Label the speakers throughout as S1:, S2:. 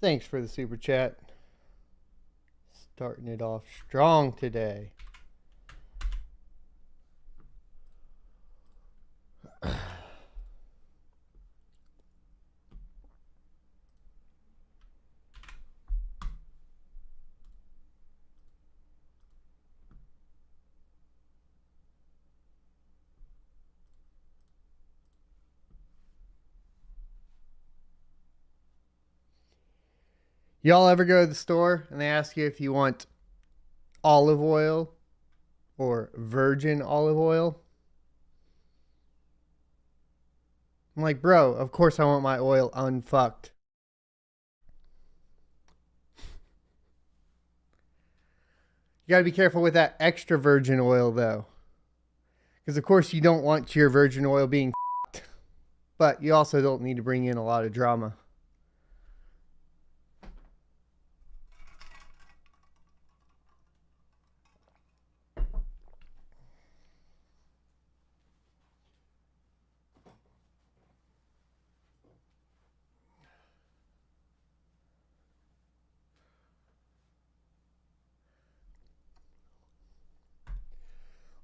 S1: Thanks for the super chat. Starting it off strong today. Y'all ever go to the store and they ask you if you want olive oil or virgin olive oil? I'm like, bro, of course I want my oil unfucked. You got to be careful with that extra virgin oil, though. Because, of course, you don't want your virgin oil being fucked. But you also don't need to bring in a lot of drama.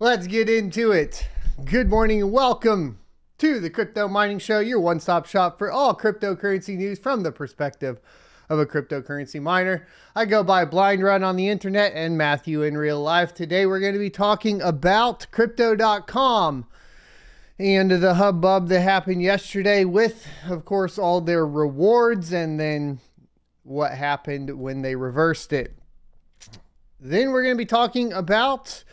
S1: Let's get into it. Good morning and welcome to the Crypto Mining Show, your one-stop shop for all cryptocurrency news from the perspective of a cryptocurrency miner. I go by Blind Run on the internet and Matthew in real life. Today we're going to be talking about Crypto.com and the hubbub that happened yesterday with, of course, all their rewards and then what happened when they reversed it. Then we're going to be talking about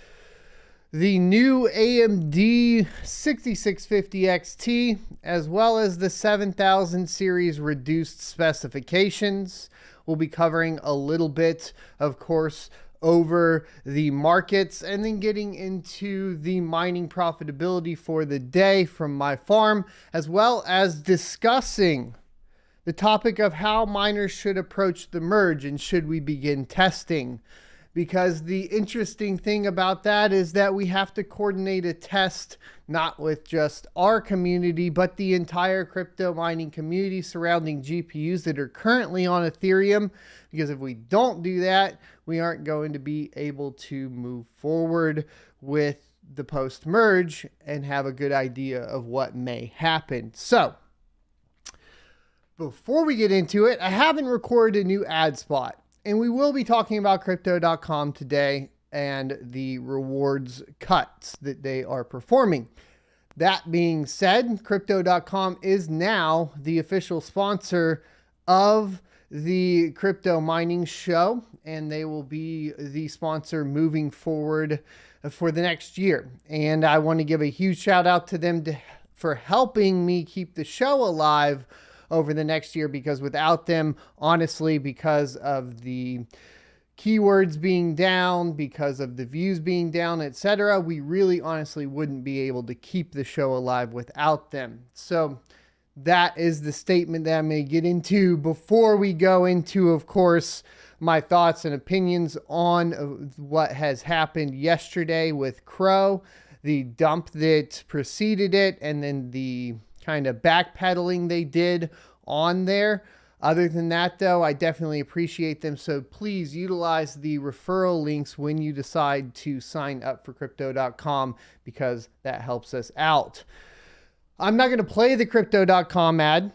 S1: the new AMD 6650 XT, as well as the 7000 series reduced specifications. We'll be covering a little bit, of course, over the markets and then getting into the mining profitability for the day from my farm, as well as discussing the topic of how miners should approach the merge and should we begin testing. Because the interesting thing about that is that we have to coordinate a test, not with just our community, but the entire crypto mining community surrounding GPUs that are currently on Ethereum. Because if we don't do that, we aren't going to be able to move forward with the post-merge and have a good idea of what may happen. So, before we get into it, I haven't recorded a new ad spot. And we will be talking about Crypto.com today and the rewards cuts that they are performing. That being said, Crypto.com is now the official sponsor of the Crypto Mining Show, and they will be the sponsor moving forward for the next year. And I want to give a huge shout out to them for helping me keep the show alive over the next year, because without them, honestly, because of the keywords being down, because of the views being down, etc., we really honestly wouldn't be able to keep the show alive without them. So that is the statement that I may get into before we go into, of course, my thoughts and opinions on what has happened yesterday with Crow, the dump that preceded it, and then the kind of backpedaling they did on there. Other than that, though, I definitely appreciate them. So please utilize the referral links when you decide to sign up for Crypto.com, because that helps us out. I'm not going to play the Crypto.com ad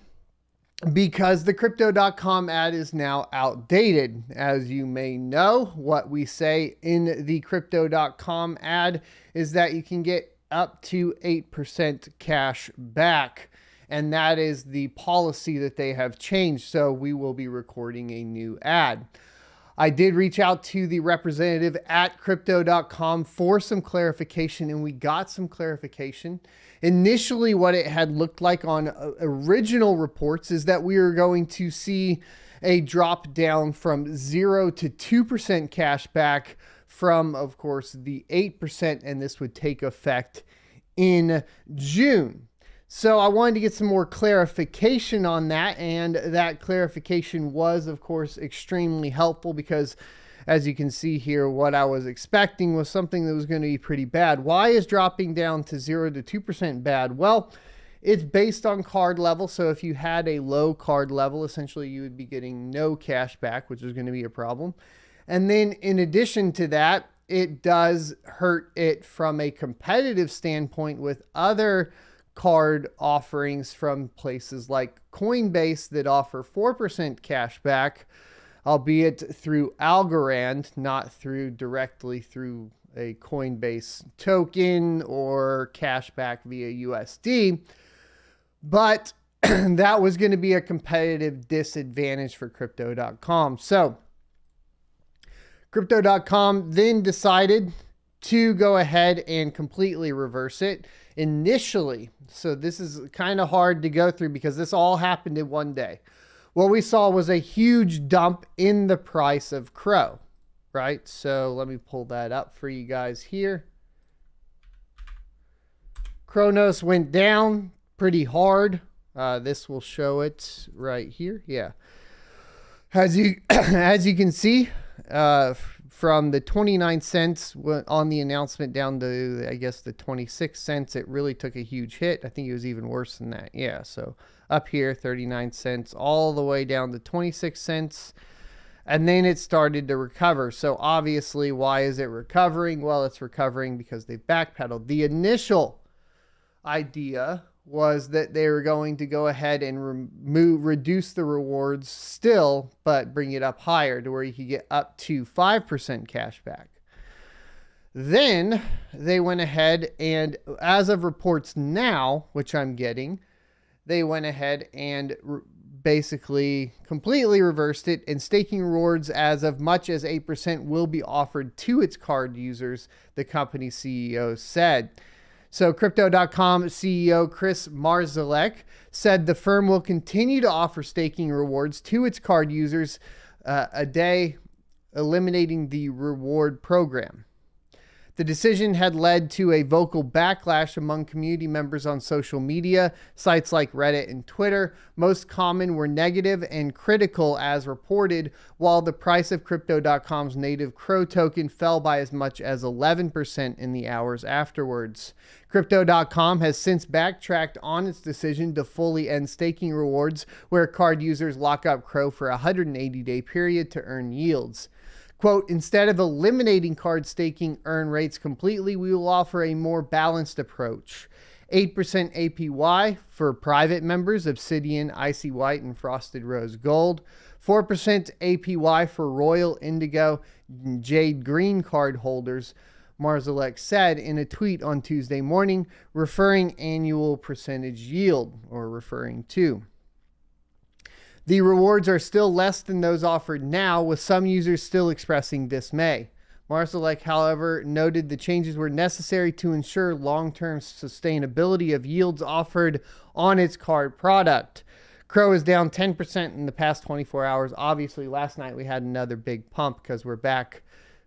S1: because the Crypto.com ad is now outdated. As you may know, what we say in the Crypto.com ad is that you can get up to 8% cash back. And that is the policy that they have changed. So we will be recording a new ad. I did reach out to the representative at Crypto.com for some clarification, and we got some clarification. Initially, what it had looked like on original reports is that we were going to see a drop down from 0 to 2% cash back from, of course, the 8%, and this would take effect in June. So I wanted to get some more clarification on that, and that clarification was, of course, extremely helpful, because as you can see here, what I was expecting was something that was going to be pretty bad. Why is dropping down to 0 to 2% bad? Well, It's based on card level. So if you had a low card level, essentially you would be getting no cash back, which is going to be a problem. And then in addition to that, it does hurt it from a competitive standpoint with other card offerings from places like Coinbase that offer 4% cash back, albeit through Algorand, not directly through a Coinbase token or cash back via USD. But that was going to be a competitive disadvantage for Crypto.com. So Crypto.com then decided to go ahead and completely reverse it initially. So this is kind of hard to go through because this all happened in one day. What we saw was a huge dump in the price of Crow, right? So let me pull that up for you guys here. Kronos went down pretty hard. This will show it right here. Yeah. As you can see, from the 29 cents on the announcement down to, I guess, the 26 cents, it really took a huge hit. I think it was even worse than that. Yeah. So up here, 39 cents, all the way down to 26 cents. And then it started to recover. So obviously, why is it recovering? Well, it's recovering because they've backpedaled. The initial idea was that they were going to go ahead and reduce the rewards still, but bring it up higher to where you could get up to 5% cash back. Then they went ahead and, as of reports now, which I'm getting, they went ahead and basically completely reversed it, and staking rewards as of much as 8% will be offered to its card users, the company CEO said. So Crypto.com CEO Chris Marszalek said the firm will continue to offer staking rewards to its card users a day, eliminating the reward program. The decision had led to a vocal backlash among community members on social media, sites like Reddit and Twitter. Most common were negative and critical as reported, while the price of Crypto.com's native Crow token fell by as much as 11% in the hours afterwards. Crypto.com has since backtracked on its decision to fully end staking rewards, where card users lock up Crow for a 180-day period to earn yields. Quote, instead of eliminating card staking earn rates completely, we will offer a more balanced approach. 8% APY for private members, Obsidian, Icy White, and Frosted Rose Gold. 4% APY for Royal, Indigo, and Jade Green card holders, Marszalek said in a tweet on Tuesday morning, referring annual percentage yield, or referring to. The rewards are still less than those offered now, with some users still expressing dismay. Marszalek, however, noted the changes were necessary to ensure long-term sustainability of yields offered on its card product. Crow is down 10% in the past 24 hours. Obviously, last night we had another big pump because we're back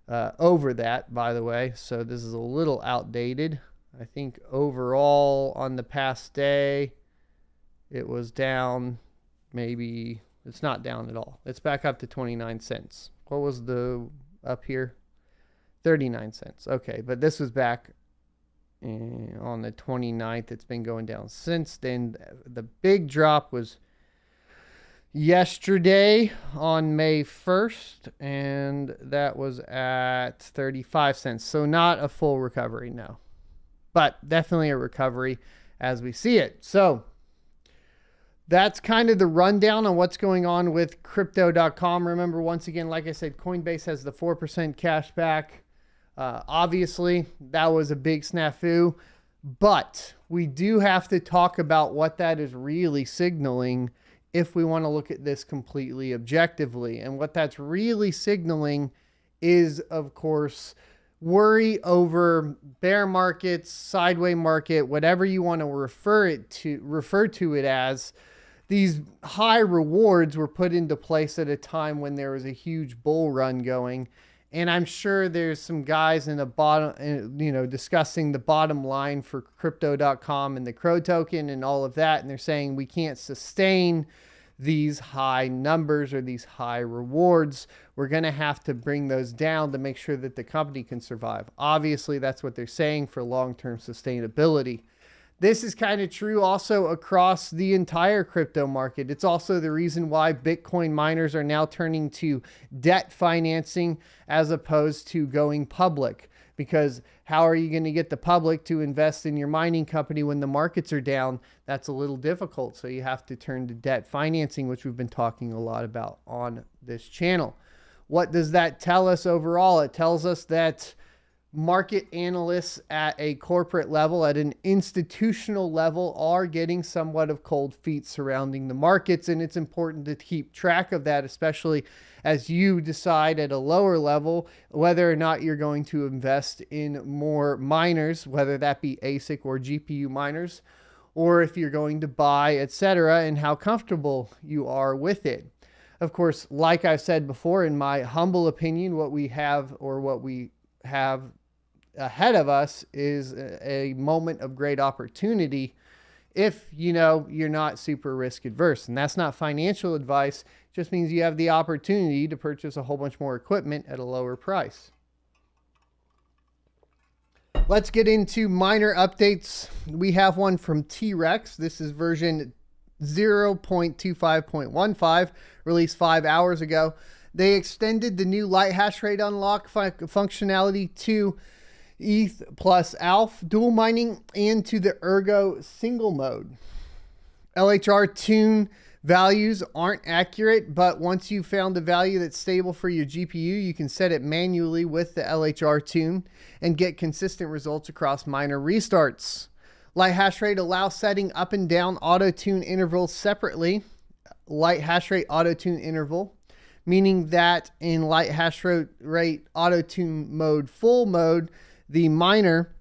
S1: over that, by the way. So this is a little outdated. I think overall on the past day, it was down. Maybe it's not down at all. It's back up to 29 cents. What was the up here? 39 cents. Okay, but this was back on the 29th. It's been going down since then. The big drop was yesterday on May 1st, and that was at 35 cents. So not a full recovery, no. But definitely a recovery as we see it. So that's kind of the rundown on what's going on with Crypto.com. Remember, once again, like I said, Coinbase has the 4% cash back. Obviously, that was a big snafu. But we do have to talk about what that is really signaling if we want to look at this completely objectively. And what that's really signaling is, of course, worry over bear markets, sideways market, whatever you want to refer to it as. These high rewards were put into place at a time when there was a huge bull run going. And I'm sure there's some guys in the bottom, discussing the bottom line for Crypto.com and the Crow token and all of that. And they're saying we can't sustain these high numbers or these high rewards. We're going to have to bring those down to make sure that the company can survive. Obviously, that's what they're saying for long-term sustainability. This is kind of true also across the entire crypto market. It's also the reason why Bitcoin miners are now turning to debt financing as opposed to going public. Because how are you going to get the public to invest in your mining company when the markets are down? That's a little difficult. So you have to turn to debt financing, which we've been talking a lot about on this channel. What does that tell us overall? It tells us that market analysts at a corporate level, at an institutional level, are getting somewhat of cold feet surrounding the markets. And it's important to keep track of that, especially as you decide at a lower level whether or not you're going to invest in more miners, whether that be ASIC or GPU miners, or if you're going to buy, etc., and how comfortable you are with it. Of course, like I said before, in my humble opinion, what we have ahead of us is a moment of great opportunity if you're not super risk adverse. And that's not financial advice. It just means you have the opportunity to purchase a whole bunch more equipment at a lower price. Let's get into miner updates. We have one from T-Rex. This is version 0.25.15, released 5 hours ago. They extended the new light hash rate unlock functionality to ETH plus ALF dual mining and to the Ergo single mode. LHR tune values aren't accurate, but once you've found a value that's stable for your GPU, you can set it manually with the LHR tune and get consistent results across miner restarts. Light hash rate allows setting up and down auto tune intervals separately. Light hash rate auto tune interval, meaning that in light hash rate auto tune mode, full mode, the miner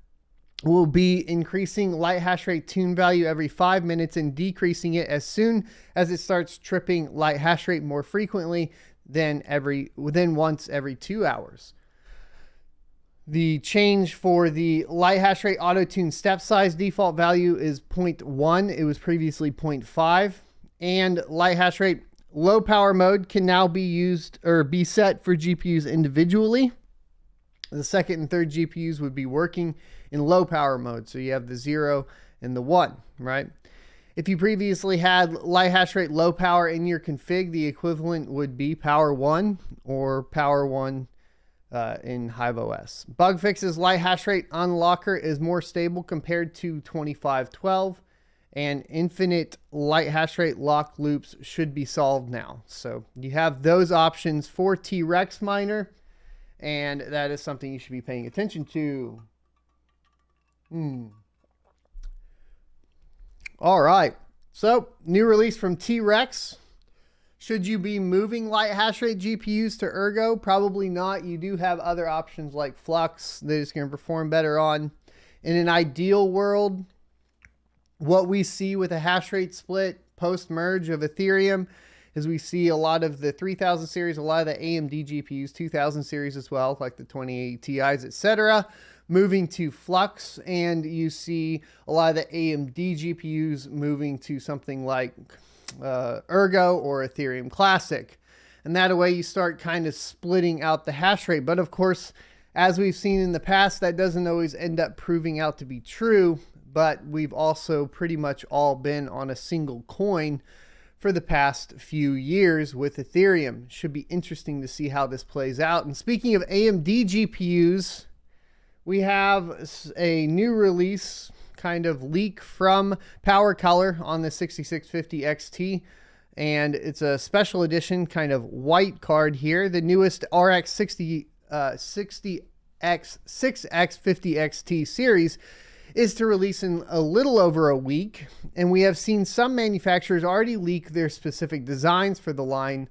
S1: will be increasing light hash rate tune value every 5 minutes and decreasing it as soon as it starts tripping light hash rate more frequently than once every 2 hours. The change for the light hash rate auto tune step size default value is 0.1. It was previously 0.5. And light hash rate low power mode can now be used or be set for GPUs individually. The second and third GPUs would be working in low power mode. So you have the 0 and the 1, right? If you previously had light hash rate low power in your config, the equivalent would be power 1 or power 1 in HiveOS. Bug fixes: light hash rate unlocker is more stable compared to 2512, and infinite light hash rate lock loops should be solved now. So you have those options for T-Rex miner, and that is something you should be paying attention to. All right. So new release from T-Rex. Should you be moving light hash rate GPUs to Ergo? Probably not. You do have other options like Flux that is going to perform better on. In an ideal world, what we see with a hash rate split post-merge of Ethereum is we see a lot of the 3000 series, a lot of the AMD GPUs, 2000 series as well, like the 2080 Ti's, etc., moving to Flux, and you see a lot of the AMD GPUs moving to something like Ergo or Ethereum Classic. And that way you start kind of splitting out the hash rate. But of course, as we've seen in the past, that doesn't always end up proving out to be true. But we've also pretty much all been on a single coin for the past few years with Ethereum. Should be interesting to see how this plays out. And speaking of AMD GPUs, we have a new release kind of leak from Power Color on the 6650 XT, and it's a special edition kind of white card here. The newest RX 60X 6X50 XT series is to release in a little over a week, and we have seen some manufacturers already leak their specific designs for the line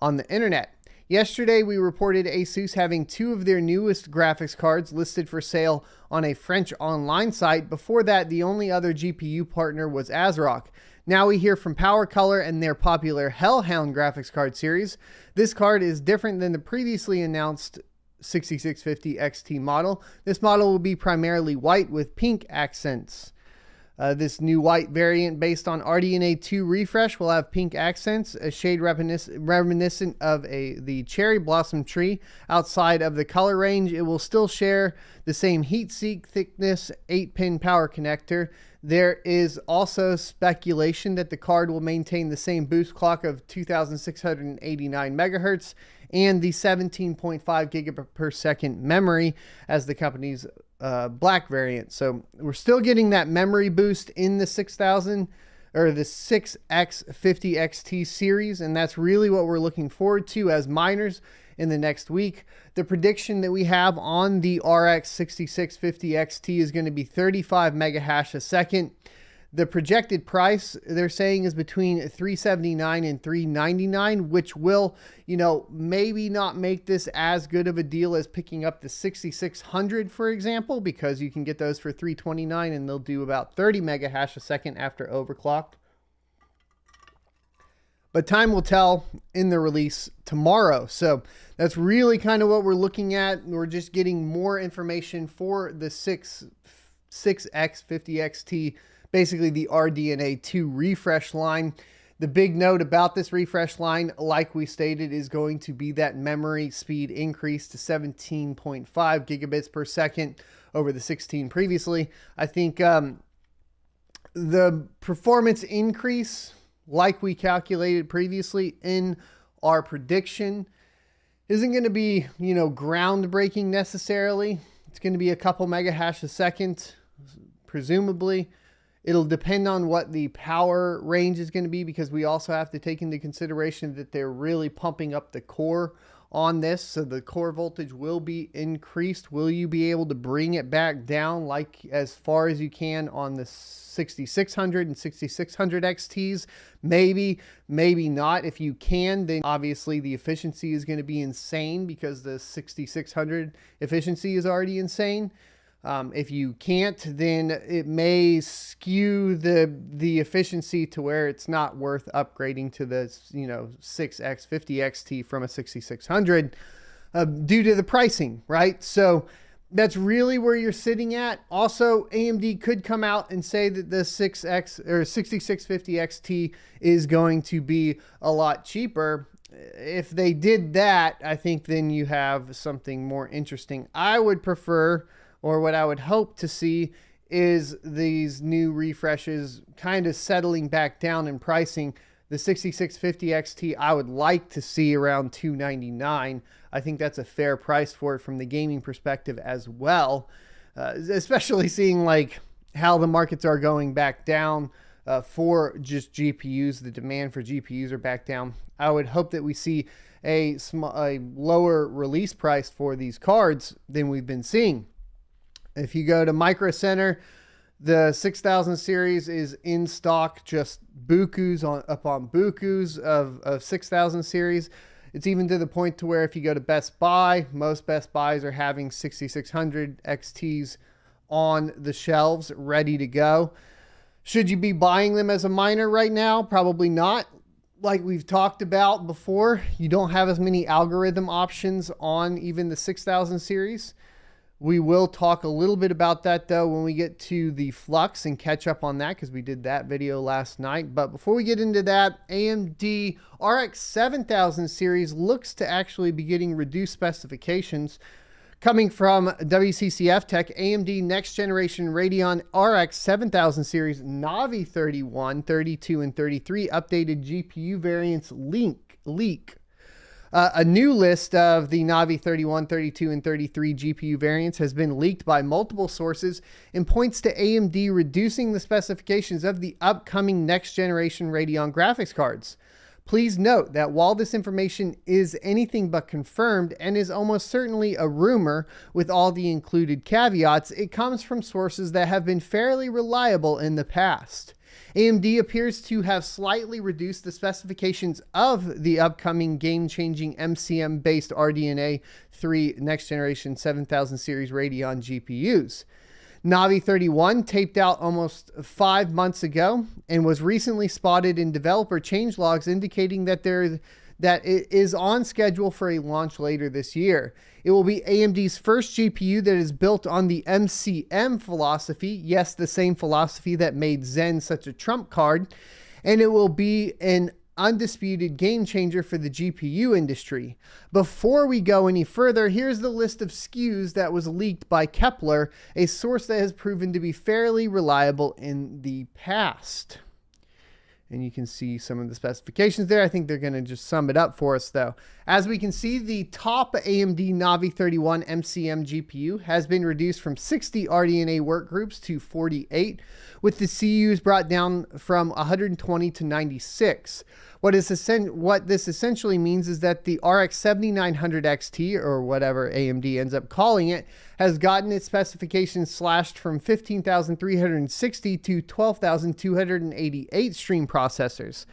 S1: on the internet. Yesterday, we reported Asus having 2 of their newest graphics cards listed for sale on a French online site. Before that, the only other GPU partner was ASRock. Now we hear from Power Color and their popular Hellhound graphics card series. This card is different than the previously announced 6650 XT model. This model will be primarily white with pink accents. This new white variant based on RDNA 2 refresh will have pink accents, a shade reminiscent of the cherry blossom tree. Outside of the color range, it will still share the same heat-seek thickness 8-pin power connector. There is also speculation that the card will maintain the same boost clock of 2,689 megahertz and the 17.5 gigabit per second memory as the company's black variant. So we're still getting that memory boost in the 6,000 or the 6X50XT series, and that's really what we're looking forward to as miners in the next week. The prediction that we have on the RX 6650 XT is going to be 35 mega hash a second. The projected price they're saying is between $379 and $399, which will, maybe not make this as good of a deal as picking up the 6600, for example, because you can get those for $329 and they'll do about 30 mega hash a second after overclocked. But time will tell in the release tomorrow. So that's really kind of what we're looking at. We're just getting more information for the 6X50XT, basically the RDNA 2 refresh line. The big note about this refresh line, like we stated, is going to be that memory speed increase to 17.5 gigabits per second over the 16 previously. I think the performance increase, like we calculated previously in our prediction, isn't going to be, groundbreaking necessarily. It's going to be a couple mega hash a second, presumably. It'll depend on what the power range is going to be, because we also have to take into consideration that they're really pumping up the core on this. So the core voltage will be increased. Will you be able to bring it back down like as far as you can on the 6600 and 6600 XTs? Maybe, maybe not. If you can, then obviously the efficiency is going to be insane, because the 6600 efficiency is already insane. If you can't, then it may skew the efficiency to where it's not worth upgrading to the 6X50 XT from a 6600 due to the pricing, right? So that's really where you're sitting at. Also, AMD could come out and say that the 6X or 6650 XT is going to be a lot cheaper. If they did that, I think then you have something more interesting. I would prefer, or what I would hope to see, is these new refreshes kind of settling back down in pricing. The 6650 XT, I would like to see around $299. I think that's a fair price for it from the gaming perspective as well, especially seeing like how the markets are going back down for just GPUs. The demand for GPUs are back down. I would hope that we see a lower release price for these cards than we've been seeing. If you go to Micro Center, the 6000 series is in stock, just bukus upon bukus of 6000 series. It's even to the point to where if you go to Best Buy, most Best Buys are having 6600 XTs on the shelves ready to go. Should you be buying them as a miner right now? Probably not. Like we've talked about before, you don't have as many algorithm options on even the 6000 series. We will talk a little bit about that though when we get to the Flux and catch up on that, because we did that video last night. But before we get into that, AMD RX 7000 series looks to actually be getting reduced specifications. Coming from WCCF Tech, AMD next generation Radeon RX 7000 series Navi 31, 32, and 33 updated GPU variants leak. A new list of the Navi 31, 32, and 33 GPU variants has been leaked by multiple sources and points to AMD reducing the specifications of the upcoming next-generation Radeon graphics cards. Please note that while this information is anything but confirmed and is almost certainly a rumor with all the included caveats, it comes from sources that have been fairly reliable in the past. AMD appears to have slightly reduced the specifications of the upcoming game-changing MCM-based RDNA 3 next-generation 7000 series Radeon GPUs. Navi 31 taped out almost 5 months ago and was recently spotted in developer changelogs indicating that it is on schedule for a launch later this year. It will be AMD's first GPU that is built on the MCM philosophy, yes, the same philosophy that made Zen such a trump card, and it will be an undisputed game changer for the GPU industry. Before we go any further, here's the list of SKUs that was leaked by Kepler, a source that has proven to be fairly reliable in the past. And you can see some of the specifications there. I think they're going to just sum it up for us, though. As we can see, the top AMD Navi 31 MCM GPU has been reduced from 60 RDNA workgroups to 48, with the CUs brought down from 120 to 96. What this essentially means is that the RX 7900 XT, or whatever AMD ends up calling it, has gotten its specifications slashed from 15,360 to 12,288 stream processors.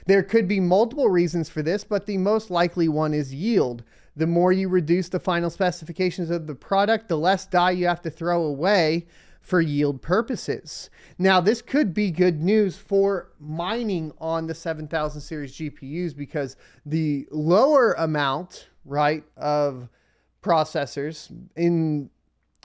S1: There could be multiple reasons for this, but the most likely one is yield. The more you reduce the final specifications of the product, the less die you have to throw away for yield purposes. Now, this could be good news for mining on the 7000 series GPUs, because the lower amount, right, of processors in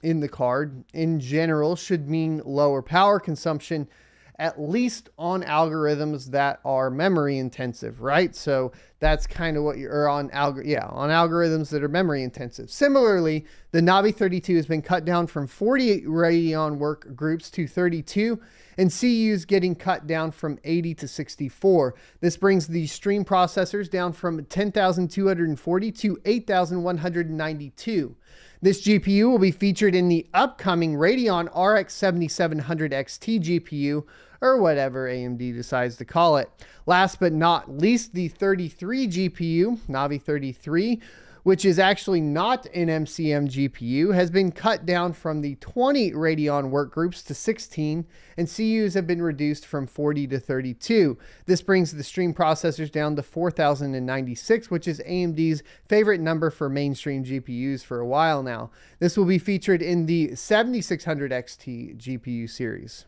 S1: the card in general should mean lower power consumption, at least on algorithms that are memory intensive, right? So that's kind of what you're on algorithms that are memory intensive. Similarly, the Navi 32 has been cut down from 48 Radeon work groups to 32, and CUs getting cut down from 80 to 64. This brings the stream processors down from 10,240 to 8,192. This GPU will be featured in the upcoming Radeon RX 7700 XT GPU, or whatever AMD decides to call it. Last but not least, the 33 GPU, Navi 33, which is actually not an MCM GPU, has been cut down from the 20 Radeon workgroups to 16, and CUs have been reduced from 40 to 32. This brings the stream processors down to 4,096, which is AMD's favorite number for mainstream GPUs for a while now. This will be featured in the 7600 XT GPU series.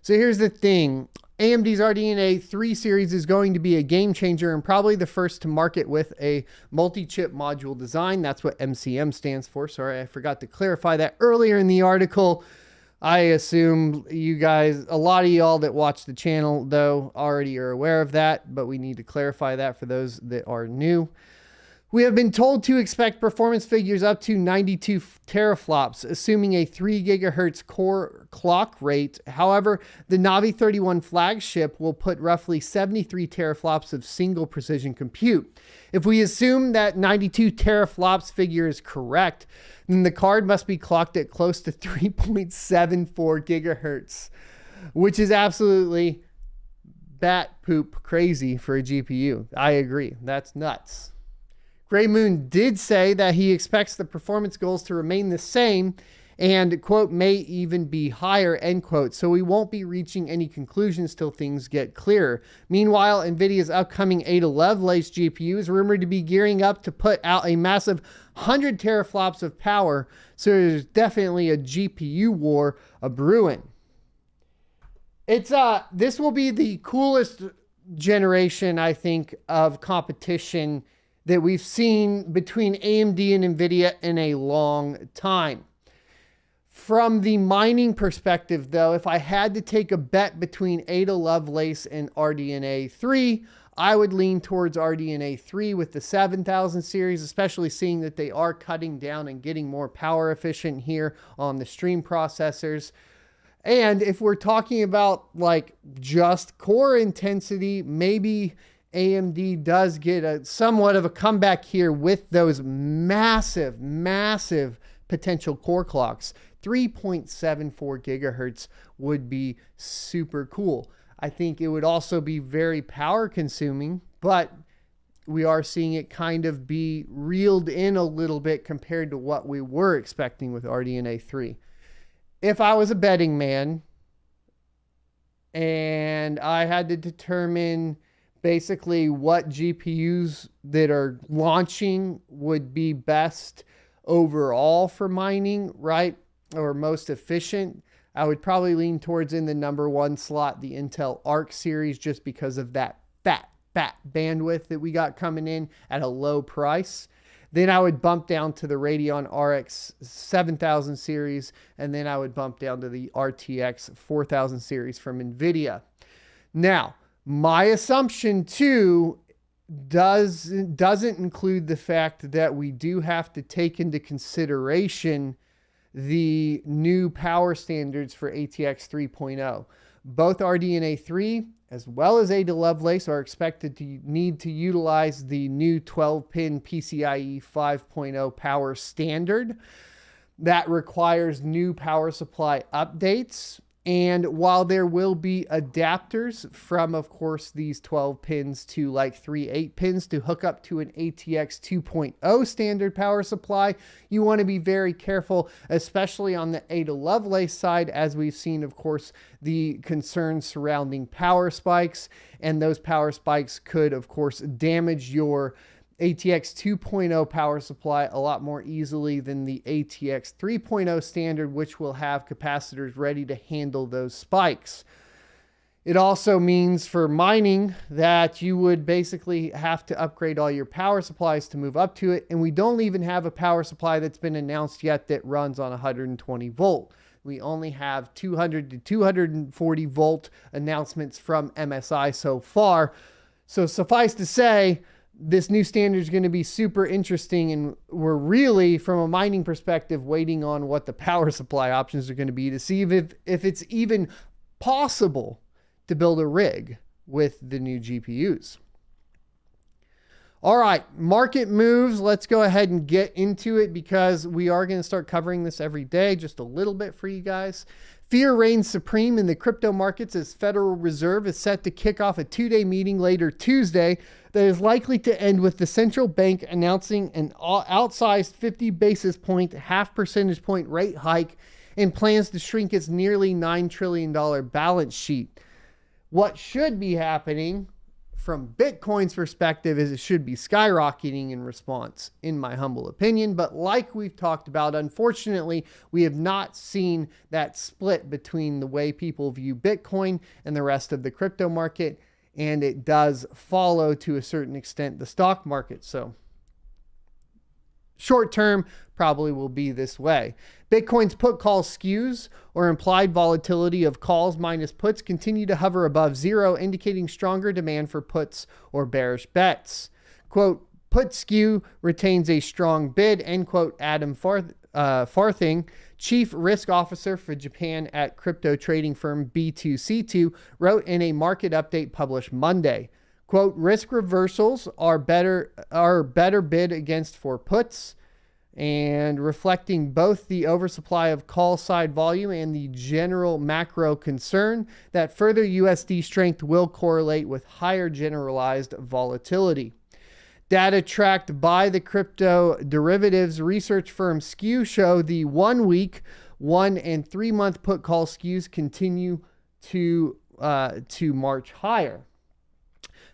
S1: So here's the thing. AMD's RDNA 3 series is going to be a game changer and probably the first to market with a multi-chip module design. That's what MCM stands for. Sorry, I forgot to clarify that earlier in the article. I assume you guys, a lot of y'all that watch the channel, though, already are aware of that, but we need to clarify that for those that are new. We have been told to expect performance figures up to 92 teraflops, assuming a 3 gigahertz core clock rate. However, the Navi 31 flagship will put roughly 73 teraflops of single precision compute. If we assume that 92 teraflops figure is correct, then the card must be clocked at close to 3.74 gigahertz, which is absolutely bat poop crazy for a GPU. I agree. That's nuts. Gray Moon did say that he expects the performance goals to remain the same and, quote, may even be higher, end quote. So we won't be reaching any conclusions till things get clearer. Meanwhile, NVIDIA's upcoming Ada Lovelace GPU is rumored to be gearing up to put out a massive 100 teraflops of power. So there's definitely a GPU war brewing. This will be the coolest generation, I think, of competition that we've seen between AMD and NVIDIA in a long time. From the mining perspective, though, if I had to take a bet between Ada Lovelace and RDNA 3, I would lean towards RDNA 3 with the 7000 series, especially seeing that they are cutting down and getting more power efficient here on the stream processors. And if we're talking about like just core intensity, maybe AMD does get a somewhat of a comeback here with those massive potential core clocks. 3.74 gigahertz would be super cool. I think it would also be very power consuming, but we are seeing it kind of be reeled in a little bit compared to what we were expecting with RDNA 3. If I was a betting man and I had to determine basically what GPUs that are launching would be best overall for mining, right? Or most efficient, I would probably lean towards in the number one slot, the Intel Arc series, just because of that fat bandwidth that we got coming in at a low price. Then I would bump down to the Radeon RX 7000 series, and then I would bump down to the RTX 4000 series from NVIDIA. Now, My assumption too doesn't include the fact that we do have to take into consideration the new power standards for ATX 3.0. Both RDNA 3 as well as Ada Lovelace are expected to need to utilize the new 12-pin PCIe 5.0 power standard. That requires new power supply updates. And while there will be adapters from, of course, these 12 pins to like 3 8-pins to hook up to an ATX 2.0 standard power supply, you want to be very careful, especially on the Ada Lovelace side, as we've seen, of course, the concerns surrounding power spikes. And those power spikes could, of course, damage your ATX 2.0 power supply a lot more easily than the ATX 3.0 standard, which will have capacitors ready to handle those spikes. It also means for mining that you would basically have to upgrade all your power supplies to move up to it. And we don't even have a power supply that's been announced yet that runs on 120 volt. We only have 200 to 240 volt announcements from MSI so far. So suffice to say, this new standard is going to be super interesting, and we're really, from a mining perspective, waiting on what the power supply options are going to be to see if it's even possible to build a rig with the new GPUs. All right, market moves. Let's go ahead and get into it because we are going to start covering this every day, just a little bit for you guys. Fear reigns supreme in the crypto markets as Federal Reserve is set to kick off a two-day meeting later Tuesday that is likely to end with the central bank announcing an outsized 50 basis point, half percentage point rate hike and plans to shrink its nearly $9 trillion balance sheet. What should be happening from Bitcoin's perspective is it should be skyrocketing in response, in my humble opinion. But like we've talked about, unfortunately, we have not seen that split between the way people view Bitcoin and the rest of the crypto market. And it does follow to a certain extent the stock market. So short term probably will be this way. Bitcoin's put call skews, or implied volatility of calls minus puts, continue to hover above zero, indicating stronger demand for puts or bearish bets. Quote, put skew retains a strong bid, end quote. Adam Farthing, chief risk officer for Japan at crypto trading firm B2C2, wrote in a market update published Monday. Quote, risk reversals are better bid against for puts, and reflecting both the oversupply of call side volume and the general macro concern that further USD strength will correlate with higher generalized volatility. Data tracked by the crypto derivatives research firm Skew show the 1 week, 1 and 3 month put call skews continue to march higher.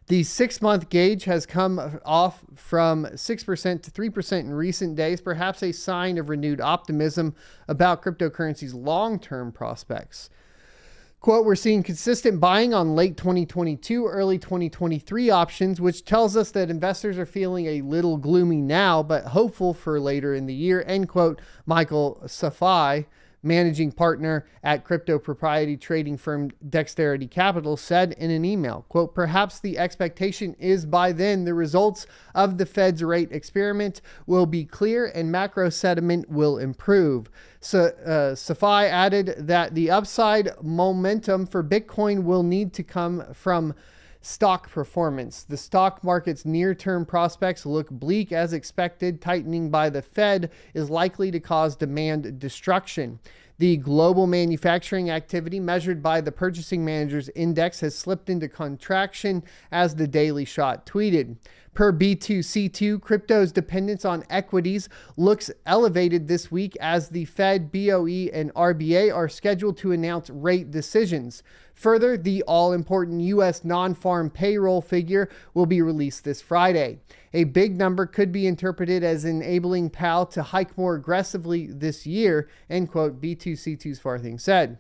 S1: The 6-month gauge has come off from 6% to 3% in recent days, perhaps a sign of renewed optimism about cryptocurrency's long-term prospects. Quote, we're seeing consistent buying on late 2022, early 2023 options, which tells us that investors are feeling a little gloomy now, but hopeful for later in the year, end quote. Michael Safai, managing partner at crypto propriety trading firm Dexterity Capital, said in an email, quote, perhaps the expectation is by then the results of the Fed's rate experiment will be clear and macro sentiment will improve. So Safai added that the upside momentum for Bitcoin will need to come from stock performance. The stock market's near-term prospects look bleak as expected. Tightening by the Fed is likely to cause demand destruction. The global manufacturing activity measured by the Purchasing Managers Index has slipped into contraction, as the Daily Shot tweeted. Per B2C2, crypto's dependence on equities looks elevated this week as the Fed, BOE, and RBA are scheduled to announce rate decisions. Further, the all-important U.S. non-farm payroll figure will be released this Friday. A big number could be interpreted as enabling Powell to hike more aggressively this year, end quote, B2C2's Farthing said.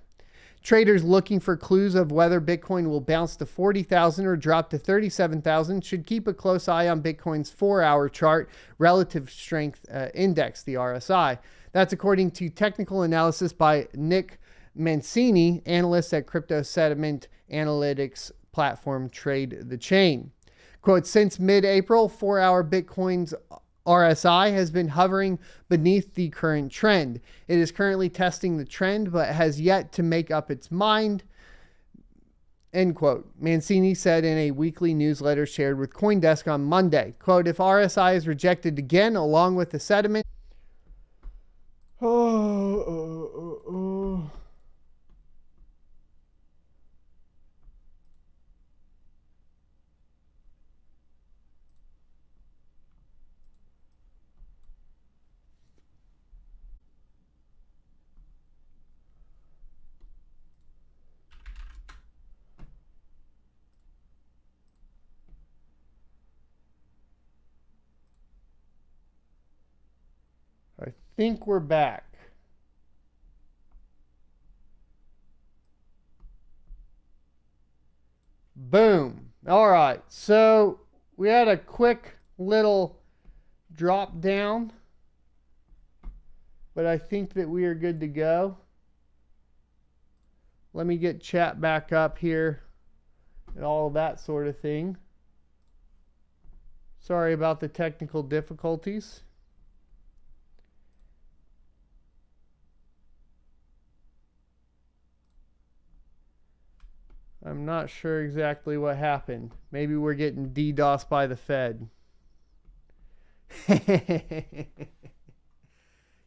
S1: Traders looking for clues of whether Bitcoin will bounce to 40,000 or drop to 37,000 should keep a close eye on Bitcoin's 4-hour chart, Relative Strength Index, the RSI. That's according to technical analysis by Nick Mancini, analyst at crypto settlement analytics platform Trade the Chain. Quote, since mid-April, 4-hour Bitcoin's RSI has been hovering beneath the current trend. It is currently testing the trend, but has yet to make up its mind. End quote. Mancini said in a weekly newsletter shared with CoinDesk on Monday. Quote, if RSI is rejected again, along with the sediment. I think we're back. Boom. All right. So we had a quick little drop down, but I think that we are good to go. Let me get chat back up here and all of that sort of thing. Sorry about the technical difficulties. I'm not sure exactly what happened. Maybe we're getting DDoSed by the Fed.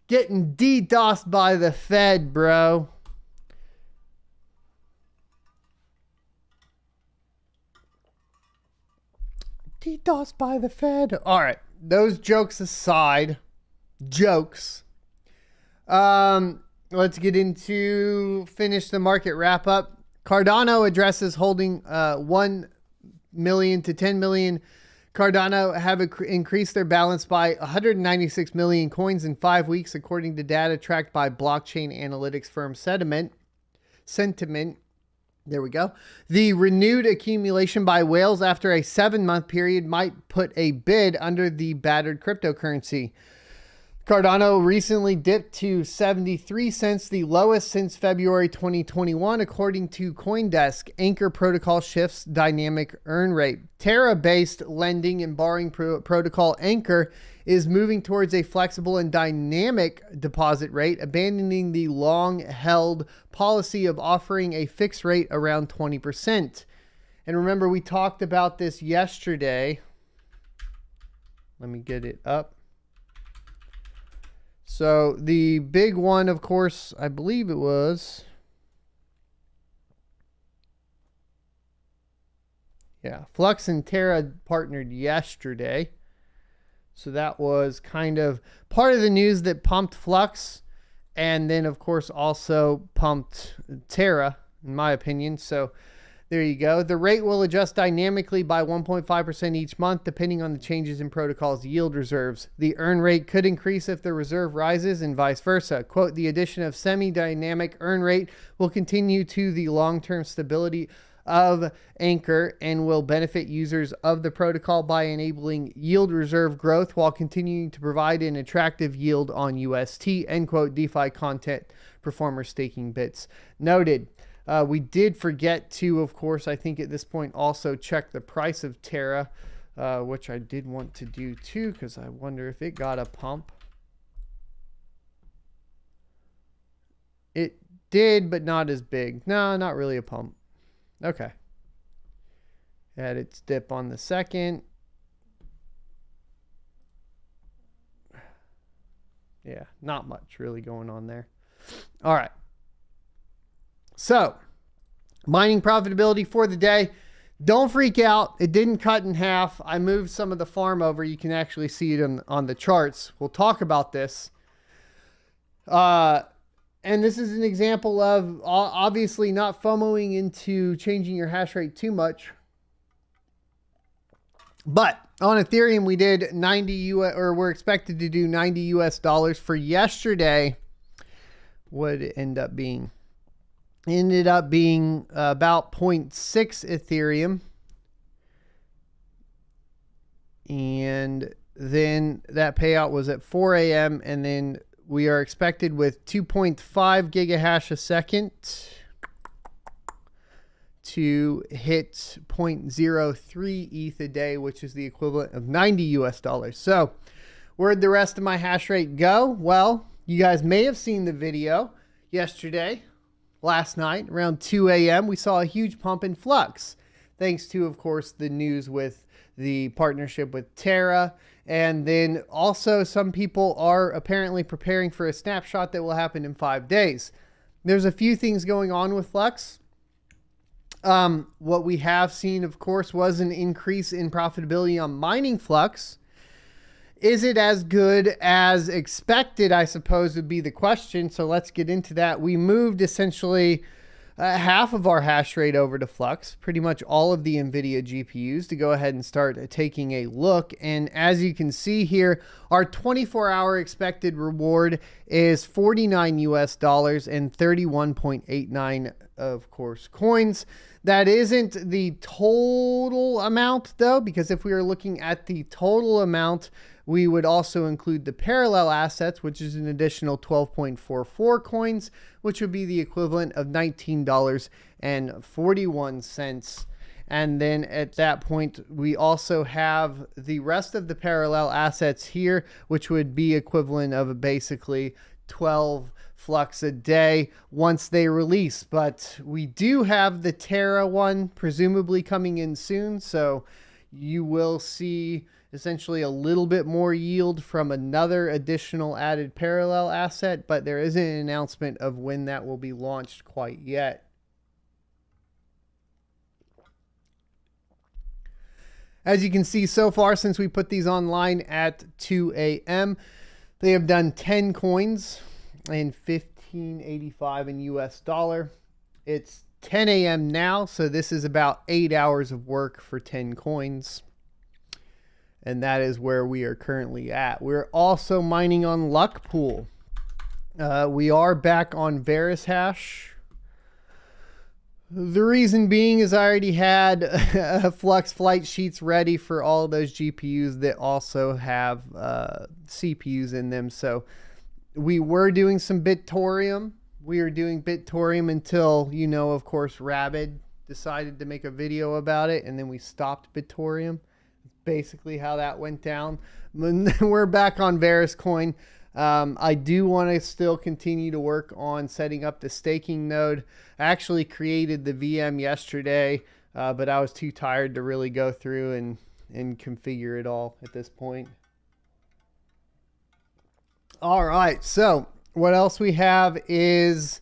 S1: Getting DDoSed by the Fed, bro. DDoSed by the Fed. All right. Those jokes aside. Jokes. Let's get into finish the market wrap up. Cardano addresses holding 1 million to 10 million. Cardano have increased their balance by 196 million coins in 5 weeks, according to data tracked by blockchain analytics firm Sentiment. There we go. The renewed accumulation by whales after a 7-month period might put a bid under the battered cryptocurrency. Cardano recently dipped to 73 cents, the lowest since February 2021, according to CoinDesk. Anchor protocol shifts dynamic earn rate. Terra-based lending and borrowing protocol Anchor is moving towards a flexible and dynamic deposit rate, abandoning the long-held policy of offering a fixed rate around 20%. And remember, we talked about this yesterday. Let me get it up. So the big one, of course, I believe it was, Flux and Terra partnered yesterday. So that was kind of part of the news that pumped Flux, and then, of course, also pumped Terra, in my opinion. So there you go. The rate will adjust dynamically by 1.5% each month, depending on the changes in protocol's yield reserves. The earn rate could increase if the reserve rises and vice versa. Quote, the addition of semi-dynamic earn rate will continue to the long-term stability of Anchor and will benefit users of the protocol by enabling yield reserve growth while continuing to provide an attractive yield on UST, end quote, DeFi content performer staking bits. Noted. We did forget to, of course, I think at this point also check the price of Terra, which I did want to do too, because I wonder if it got a pump. It did, but not as big. No, not really a pump. Okay. Had its dip on the second. Yeah, not much really going on there. All right. So, mining profitability for the day. Don't freak out. It didn't cut in half. I moved some of the farm over. You can actually see it on the charts. We'll talk about this. And this is an example of obviously not FOMOing into changing your hash rate too much. But on Ethereum, we did 90 US, or we're expected to do $90 US for yesterday. What did it end up being? Ended up being about 0.6 Ethereum. And then that payout was at 4 a.m. And then we are expected with 2.5 gigahash a second to hit 0.03 ETH a day, which is the equivalent of 90 US dollars. So where'd the rest of my hash rate go? Well, you guys may have seen the video yesterday, last night, around 2 a.m. We saw a huge pump in Flux, thanks to, of course, the news with the partnership with Terra. And then also some people are apparently preparing for a snapshot that will happen in 5 days. There's a few things going on with Flux. What we have seen, of course, was an increase in profitability on mining Flux. Is it as good as expected, I suppose, would be the question. So let's get into that. We moved essentially half of our hash rate over to Flux, pretty much all of the NVIDIA GPUs, to go ahead and start taking a look. And as you can see here, our 24-hour expected reward is 49 US dollars and 31.89, of course, coins. That isn't the total amount, though, because if we are looking at the total amount, we would also include the parallel assets, which is an additional 12.44 coins, which would be the equivalent of $19.41. And then at that point, we also have the rest of the parallel assets here, which would be equivalent of basically 12 Flux a day once they release. But we do have the Terra one presumably coming in soon, so you will see essentially a little bit more yield from another additional added parallel asset, but there isn't an announcement of when that will be launched quite yet. As you can see so far, since we put these online at 2 a.m., they have done 10 coins and 15.85 in US dollar. It's 10 a.m. now, so this is about 8 hours of work for 10 coins. And that is where we are currently at. We're also mining on Luckpool. We are back on VerisHash. The reason being is I already had Flux flight sheets ready for all those GPUs that also have CPUs in them. So we were doing some Bitorium. We were doing Bitorium until, you know, of course, Rabid decided to make a video about it, and then we stopped Bitorium. Basically how that went down. We're back on Veriscoin. I do want to still continue to work on setting up the staking node. I actually created the VM yesterday, but I was too tired to really go through and configure it all at this point. All right, so what else we have is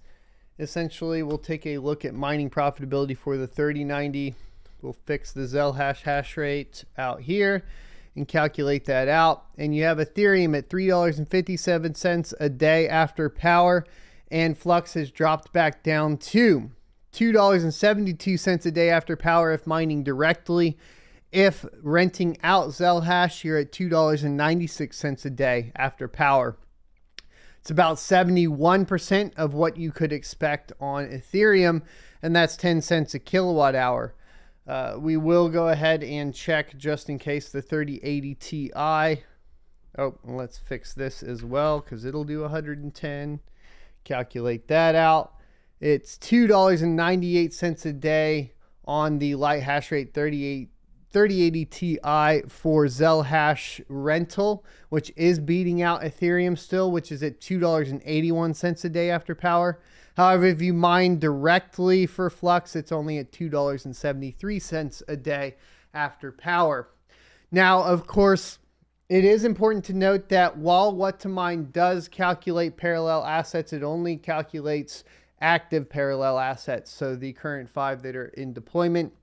S1: essentially we'll take a look at mining profitability for the 3090. We'll fix the Zelhash hash rate out here and calculate that out. And you have Ethereum at $3.57 a day after power, and Flux has dropped back down to $2.72 a day after power if mining directly. If renting out Zelhash, you're at $2.96 a day after power. It's about 71% of what you could expect on Ethereum, and that's 10 cents a kilowatt hour. We will go ahead and check just in case the 3080 Ti. Oh, let's fix this as well because it'll do 110. Calculate that out. It's $2.98 a day on the light hash rate 3080 Ti for Zelhash rental, which is beating out Ethereum still, which is at $2.81 a day after power. However, if you mine directly for Flux, it's only at $2.73 a day after power. Now, of course, it is important to note that while What2Mine does calculate parallel assets, it only calculates active parallel assets. So the current 5 that are in deployment.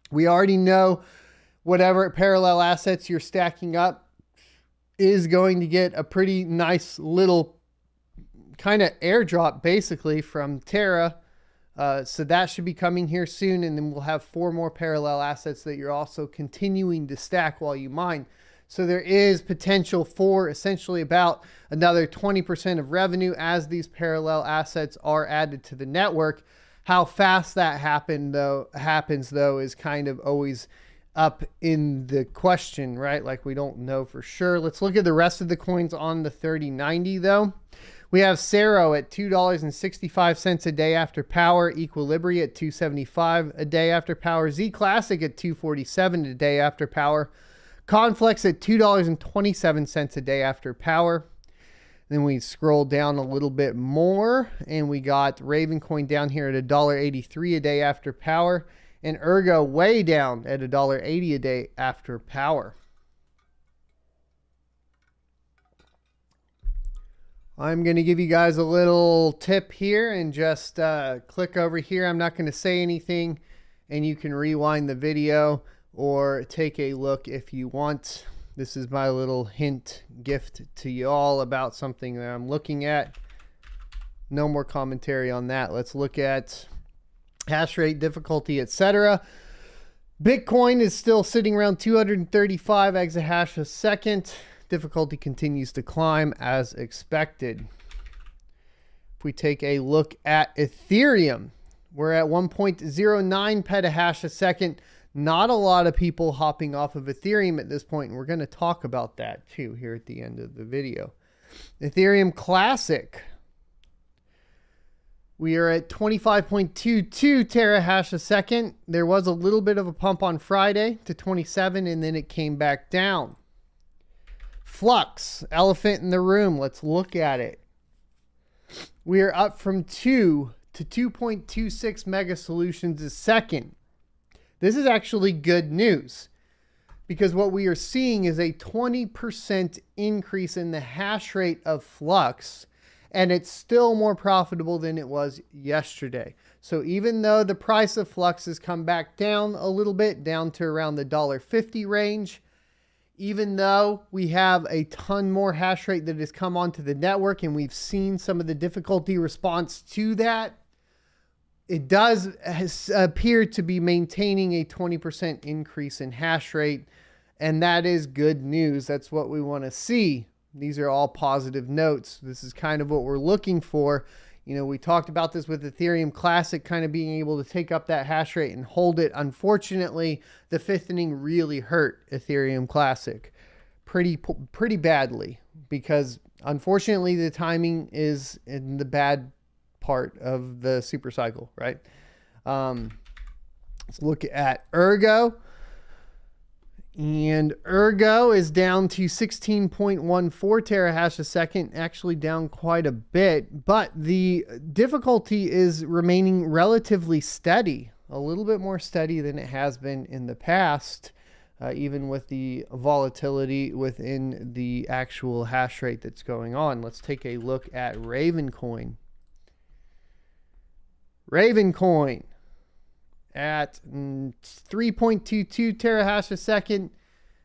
S1: We already know whatever parallel assets you're stacking up is going to get a pretty nice little kind of airdrop basically from Terra. So that should be coming here soon. And then we'll have 4 more parallel assets that you're also continuing to stack while you mine. So there is potential for essentially about another 20% of revenue as these parallel assets are added to the network. How fast that happens though is kind of always up in the question, right? Like we don't know for sure. Let's look at the rest of the coins on the 3090 though. We have Cero at $2.65 a day after power. Equilibria at $2.75 a day after power. Z Classic at $2.47 a day after power. Conflex at $2.27 a day after power. Then we scroll down a little bit more and we got Ravencoin down here at $1.83 a day after power, and Ergo way down at $1.80 a day after power. I'm going to give you guys a little tip here and just click over here. I'm not going to say anything and you can rewind the video or take a look if you want. This is my little hint gift to you all about something that I'm looking at. No more commentary on that. Let's look at hash rate, difficulty, etc. Bitcoin is still sitting around 235 exahash a second. Difficulty continues to climb as expected. If we take a look at Ethereum, we're at 1.09 petahash a second. Not a lot of people hopping off of Ethereum at this point, and we're going to talk about that too here at the end of the video. Ethereum Classic, we are at 25.22 terahash a second. There was a little bit of a pump on Friday to 27, and then it came back down. Flux, elephant in the room. Let's look at it. We are up from 2 to 2.26 mega solutions a second. This is actually good news because what we are seeing is a 20% increase in the hash rate of Flux, and it's still more profitable than it was yesterday. So even though the price of Flux has come back down a little bit, down to around the $1.50 range, even though we have a ton more hash rate that has come onto the network and we've seen some of the difficulty response to that, it does appear to be maintaining a 20% increase in hash rate, and that is good news. That's what we want to see. These are all positive notes. This is kind of what we're looking for. You know, we talked about this with Ethereum Classic kind of being able to take up that hash rate and hold it. Unfortunately, the fifthening really hurt Ethereum Classic pretty badly because unfortunately the timing is in the bad part of the super cycle, right? Let's look at Ergo. And Ergo is down to 16.14 terahash a second, actually down quite a bit, but the difficulty is remaining relatively steady, a little bit more steady than it has been in the past, even with the volatility within the actual hash rate that's going on. Let's take a look at Ravencoin. Ravencoin at 3.22 terahash a second,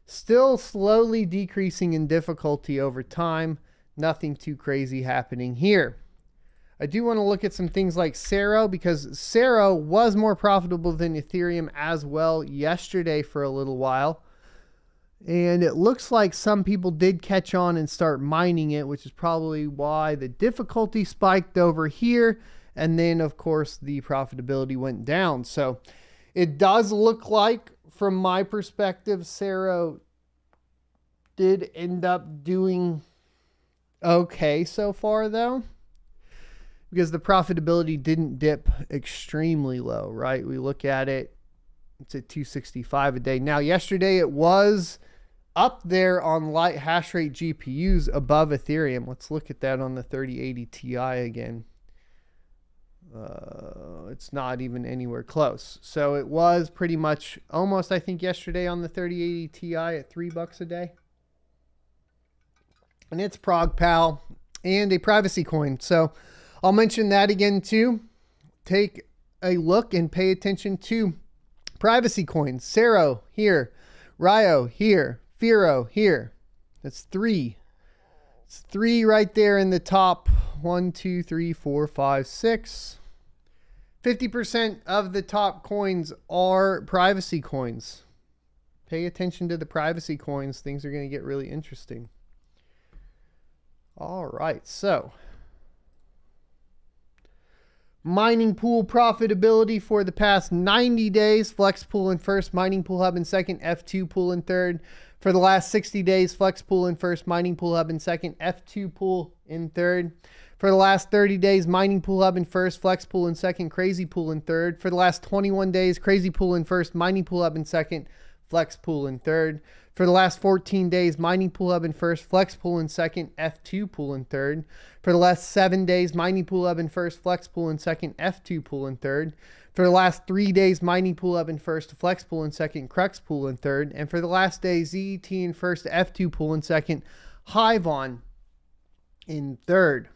S1: still slowly decreasing in difficulty over time. Nothing too crazy happening here. I do want to look at some things like Cero, because Cero was more profitable than Ethereum as well yesterday for a little while. And it looks like some people did catch on and start mining it, which is probably why the difficulty spiked over here. And then, of course, the profitability went down. So it does look like, from my perspective, Cero did end up doing okay so far, though, because the profitability didn't dip extremely low, right? We look at it, it's at 265 a day. Now, yesterday it was up there on light hash rate GPUs above Ethereum. Let's look at that on the 3080 Ti again. It's not even anywhere close. So it was pretty much almost, I think, yesterday on the 3080 Ti at $3 a day. And it's ProgPal and a privacy coin. So I'll mention that again too. Take a look and pay attention to privacy coins. Cero here, Ryo here, Firo here. That's three. It's three right there in the top. 1, 2, 3, 4, 5, 6. 50% of the top coins are privacy coins. Pay attention to the privacy coins. Things are going to get really interesting. All right, so mining pool profitability for the past 90 days. Flex pool in first, mining pool hub in second, F2 pool in third. For the last 60 days, Flex pool in first, mining pool hub in second, F2 pool in third. For the last 30 days, Mining Pool Hub in first, Flex Pool in second, Crazy Pool in third. For the last 21 days, Crazy Pool in first, Mining Pool Hub in second, Flex Pool in third. For the last 14 days, Mining Pool Hub in first, Flex Pool in second, F2 Pool in third. For the last 7 days, Mining Pool Hub in first, Flex Pool in second, F2 Pool in third. For the last 3 days, Mining Pool Hub in first, Flex Pool in second, Crux Pool in third. And for the last day, ZET in first, F2 Pool in second, Hivon in third.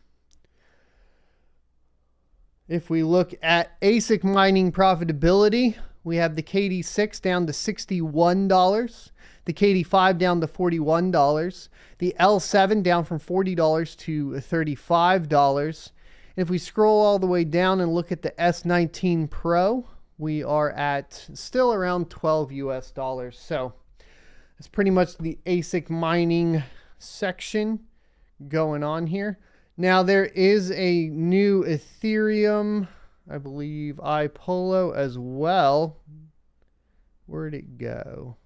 S1: If we look at ASIC mining profitability, we have the KD6 down to $61, the KD5 down to $41, the L7 down from $40 to $35. And if we scroll all the way down and look at the S19 Pro, we are at still around $12 US. So that's pretty much the ASIC mining section going on here. Now there is a new Ethereum, I believe, iPolo as well. Where'd it go?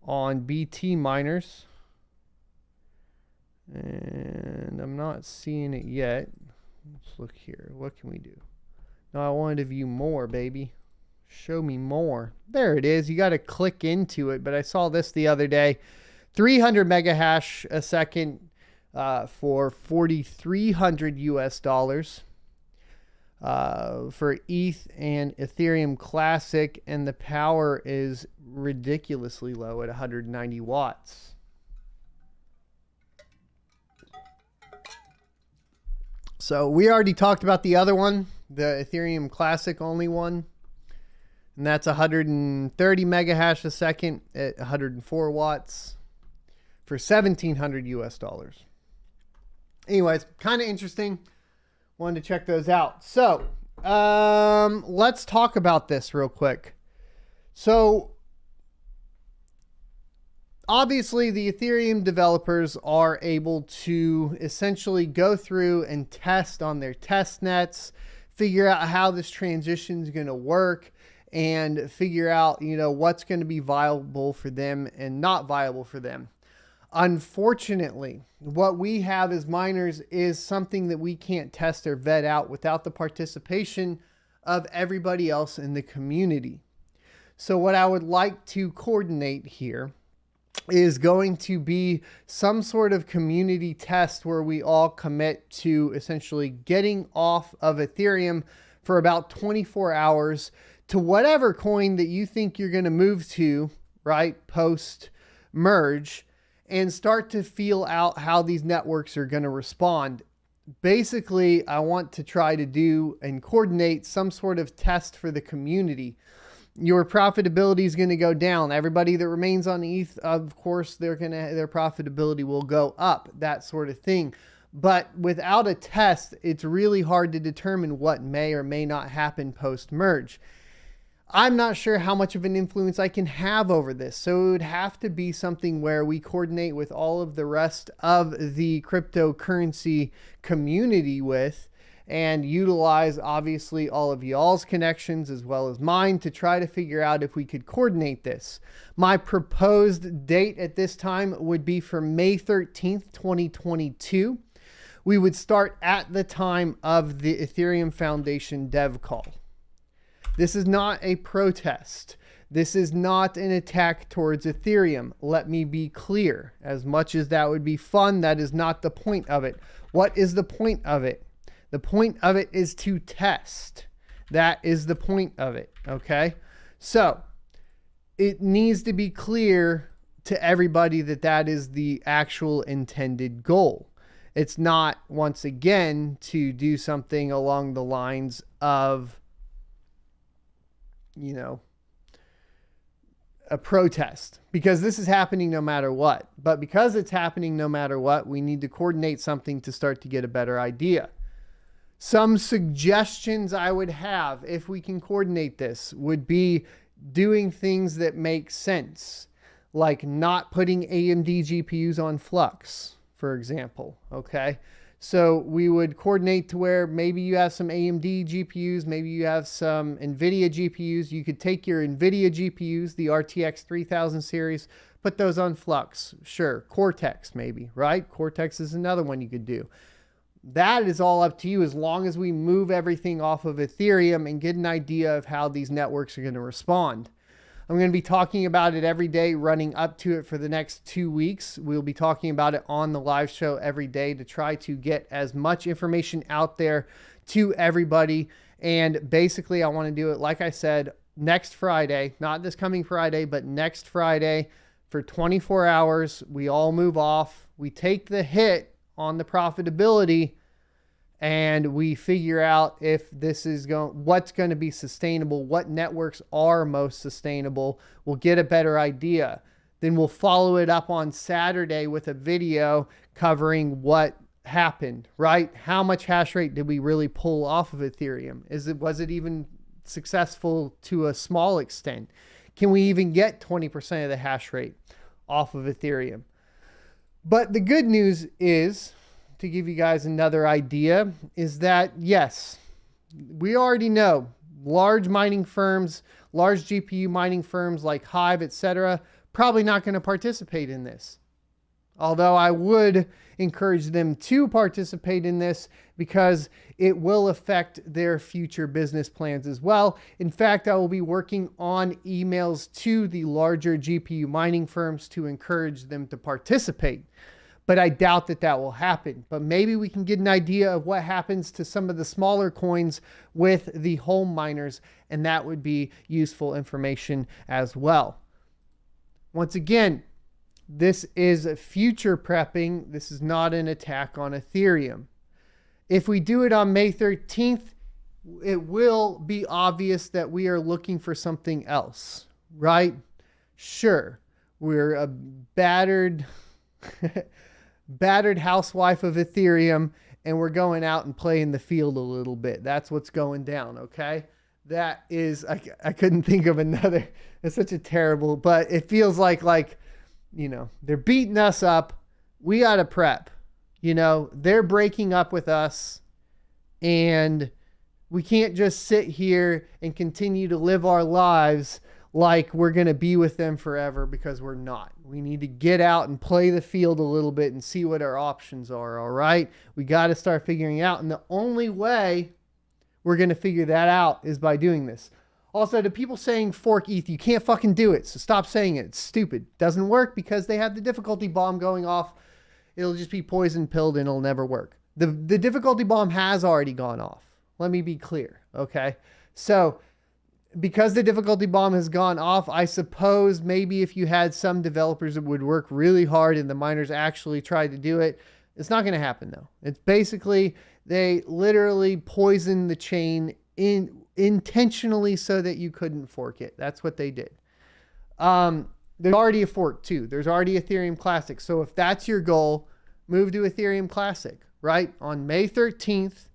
S1: On BT miners. And I'm not seeing it yet. Let's look here. What can we do? No, I wanted to view more, baby. Show me more. There it is. You got to click into it. But I saw this the other day. 300 mega hash a second. For 4,300 US dollars for ETH and Ethereum Classic, and the power is ridiculously low at 190 watts. So we already talked about the other one, the Ethereum Classic only one, and that's 130 mega hash a second at 104 watts for 1,700 US dollars. Anyways, kind of interesting. Wanted to check those out. So, let's talk about this real quick. So, obviously, the Ethereum developers are able to essentially go through and test on their test nets, figure out how this transition is going to work, and figure out, you know, what's going to be viable for them and not viable for them. Unfortunately, what we have as miners is something that we can't test or vet out without the participation of everybody else in the community. So what I would like to coordinate here is going to be some sort of community test where we all commit to essentially getting off of Ethereum for about 24 hours to whatever coin that you think you're going to move to, right, post merge, and start to feel out how these networks are going to respond. Basically, I want to try to do and coordinate some sort of test for the community. Your profitability is going to go down. Everybody that remains on ETH, of course, their profitability will go up, that sort of thing. But without a test, it's really hard to determine what may or may not happen post-merge. I'm not sure how much of an influence I can have over this. So it would have to be something where we coordinate with all of the rest of the cryptocurrency community with, and utilize obviously all of y'all's connections as well as mine to try to figure out if we could coordinate this. My proposed date at this time would be for May 13th, 2022. We would start at the time of the Ethereum Foundation dev call. This is not a protest. This is not an attack towards Ethereum. Let me be clear. As much as that would be fun, that is not the point of it. What is the point of it? The point of it is to test. That is the point of it, okay? So, it needs to be clear to everybody that that is the actual intended goal. It's not, once again, to do something along the lines of, you know, a protest, because this is happening no matter what. But because it's happening no matter what, we need to coordinate something to start to get a better idea. Some suggestions I would have, if we can coordinate this, would be doing things that make sense, like not putting AMD GPUs on Flux, for example. Okay. So we would coordinate to where maybe you have some AMD GPUs, maybe you have some NVIDIA GPUs. You could take your NVIDIA GPUs, the RTX 3000 series, put those on Flux. Sure, Cortex maybe, right? Cortex is another one you could do. That is all up to you, as long as we move everything off of Ethereum and get an idea of how these networks are going to respond. I'm going to be talking about it every day running up to it for the next 2 weeks. We'll be talking about it on the live show every day to try to get as much information out there to everybody. And basically, I want to do it, like I said, next Friday, not this coming Friday, but next Friday for 24 hours. We all move off. We take the hit on the profitability, and we figure out if this is what's going to be sustainable, what networks are most sustainable. We'll get a better idea. Then we'll follow it up on Saturday with a video covering what happened, right? How much hash rate did we really pull off of Ethereum? Was it even successful to a small extent? Can we even get 20% of the hash rate off of Ethereum? But the good news is, to give you guys another idea, is that yes, we already know large mining firms, large GPU mining firms like Hive, etc., probably not going to participate in this. Although I would encourage them to participate in this, because it will affect their future business plans as well. In fact, I will be working on emails to the larger GPU mining firms to encourage them to participate. But I doubt that that will happen. But maybe we can get an idea of what happens to some of the smaller coins with the home miners, and that would be useful information as well. Once again, this is future prepping. This is not an attack on Ethereum. If we do it on May 13th, it will be obvious that we are looking for something else, right? Sure, we're a battered housewife of Ethereum, and we're going out and playing the field a little bit. That's what's going down, okay? That is, I couldn't think of another. It's such a terrible, but it feels like, you know, they're beating us up. We got to prep. You know, they're breaking up with us, and we can't just sit here and continue to live our lives like we're going to be with them forever, because we're not. We need to get out and play the field a little bit and see what our options are, all right? We got to start figuring out, and the only way we're going to figure that out is by doing this. Also, to people saying fork ETH, you can't fucking do it, so stop saying it. It's stupid. Doesn't work because they have the difficulty bomb going off. It'll just be poison pilled and it'll never work. The difficulty bomb has already gone off. Let me be clear, okay? So, because the difficulty bomb has gone off, I suppose maybe if you had some developers that would work really hard and the miners actually tried to do it, it's not going to happen though. It's basically, they literally poisoned the chain intentionally so that you couldn't fork it. That's what they did. There's already a fork too. There's already Ethereum Classic. So if that's your goal, move to Ethereum Classic, right? On May 13th,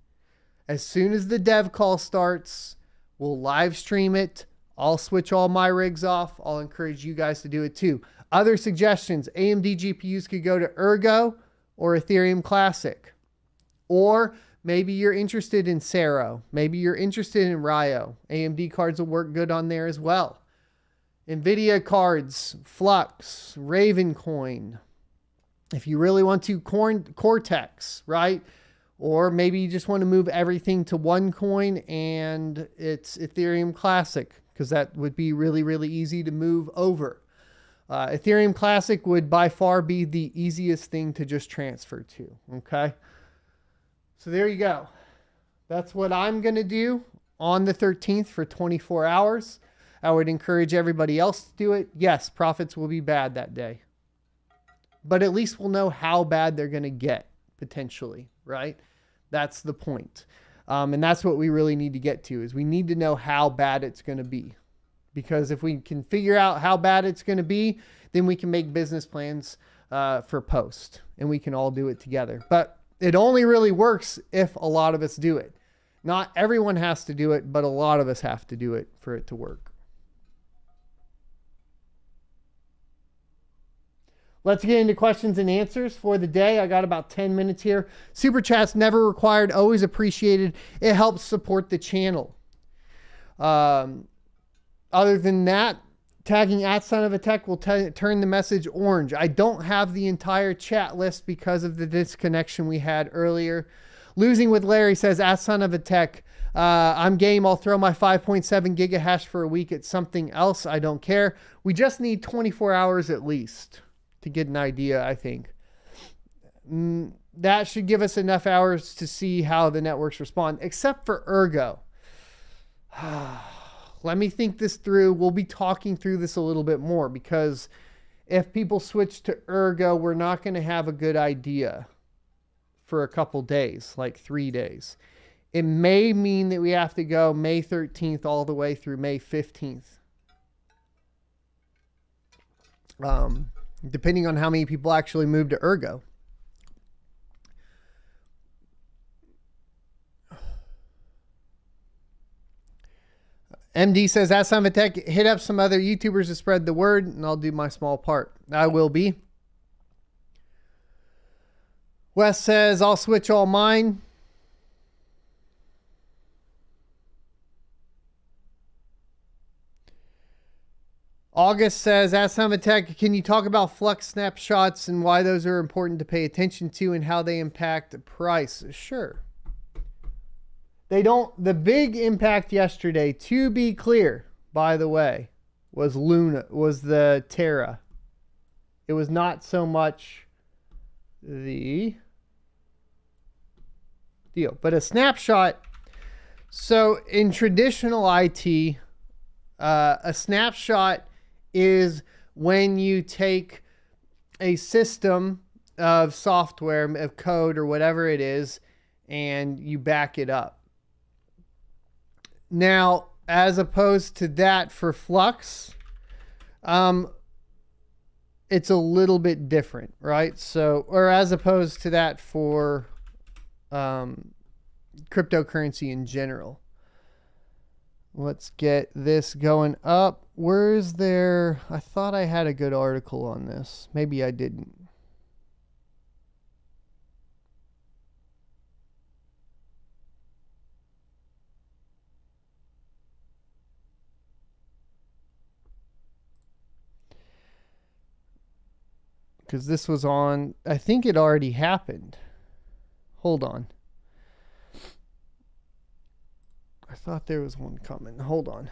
S1: as soon as the dev call starts, we'll live stream it. I'll switch all my rigs off. I'll encourage you guys to do it too. Other suggestions, AMD GPUs could go to Ergo or Ethereum Classic. Or maybe you're interested in Cero. Maybe you're interested in Ryo. AMD cards will work good on there as well. NVIDIA cards, Flux, Ravencoin. If you really want to, Cortex, right? Or maybe you just want to move everything to one coin and it's Ethereum Classic, because that would be really, really easy to move over. Ethereum Classic would by far be the easiest thing to just transfer to, okay? So there you go. That's what I'm going to do on the 13th for 24 hours. I would encourage everybody else to do it. Yes, profits will be bad that day, but at least we'll know how bad they're going to get potentially, right? That's the point. And that's what we really need to get to, is we need to know how bad it's going to be, because if we can figure out how bad it's going to be, then we can make business plans for post, and we can all do it together. But it only really works if a lot of us do it. Not everyone has to do it, but a lot of us have to do it for it to work. Let's get into questions and answers for the day. I got about 10 minutes here. Super chats never required, always appreciated. It helps support the channel. Other than that, tagging @SonOfATech will turn the message orange. I don't have the entire chat list because of the disconnection we had earlier. Losing with Larry says, @SonOfATech, I'm game. I'll throw my 5.7 gigahash for a week at something else. I don't care. We just need 24 hours at least to get an idea, I think. That should give us enough hours to see how the networks respond, except for Ergo. Let me think this through. We'll be talking through this a little bit more, because if people switch to Ergo, we're not going to have a good idea for a couple days, like 3 days. It may mean that we have to go May 13th all the way through May 15th. Depending on how many people actually move to Ergo. MD says, @SonOfATech, hit up some other YouTubers to spread the word, and I'll do my small part. I will be. Wes says, I'll switch all mine. August says, @SonOfATech, can you talk about flux snapshots and why those are important to pay attention to and how they impact the price? Sure. They don't. The big impact yesterday, to be clear, by the way, was the Terra. It was not so much the deal, but a snapshot. So in traditional IT, a snapshot is when you take a system of software, of code, or whatever it is, and you back it up. Now, as opposed to that for Flux, it's a little bit different, right? So, or as opposed to that for cryptocurrency in general. Let's get this going up. Where's there? I thought I had a good article on this. Maybe I didn't. Because this was on, I think it already happened. Hold on. I thought there was one coming. Hold on.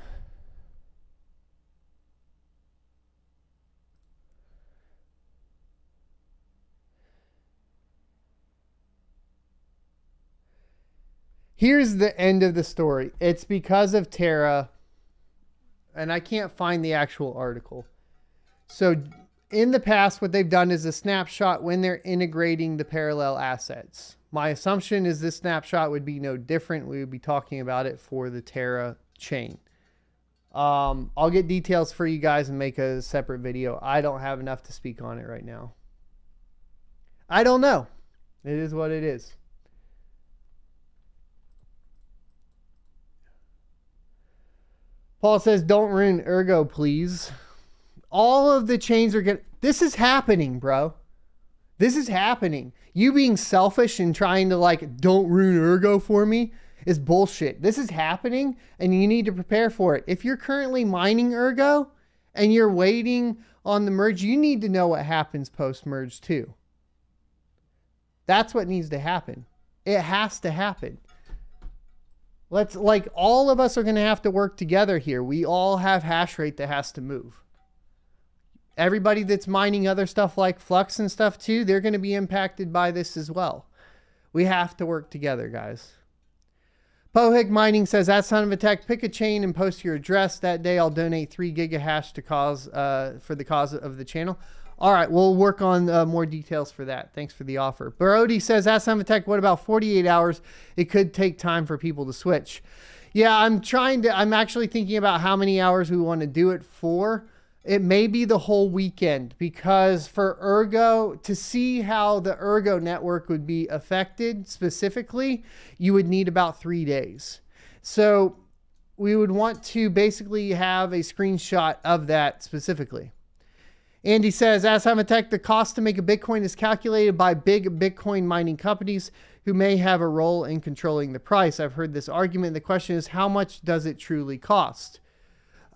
S1: Here's the end of the story. It's because of Terra, and I can't find the actual article. So in the past, what they've done is a snapshot when they're integrating the parallel assets. My assumption is this snapshot would be no different. We would be talking about it for the Terra chain. I'll get details for you guys and make a separate video. I don't have enough to speak on it right now. I don't know. It is what it is. Paul says, don't ruin Ergo, please. All of the chains are getting... This is happening, bro. This is happening. You being selfish and trying to like, don't ruin Ergo for me is bullshit. This is happening and you need to prepare for it. If you're currently mining Ergo and you're waiting on the merge, you need to know what happens post-merge too. That's what needs to happen. It has to happen. Let's, like, all of us are going to have to work together here. We all have hash rate that has to move. Everybody that's mining other stuff like Flux and stuff too, they're going to be impacted by this as well. We have to work together, guys. Pohig Mining says, @SonOfATech, pick a chain and post your address. That day I'll donate 3 gigahash to for the cause of the channel. All right, we'll work on more details for that. Thanks for the offer. Brody says, @SonOfATech, what about 48 hours? It could take time for people to switch. Yeah, I'm actually thinking about how many hours we want to do it for. It may be the whole weekend, because for Ergo, to see how the Ergo network would be affected specifically, you would need about 3 days. So we would want to basically have a screenshot of that specifically. Andy says, as Tech, the cost to make a Bitcoin is calculated by big Bitcoin mining companies who may have a role in controlling the price. I've heard this argument. The question is, how much does it truly cost?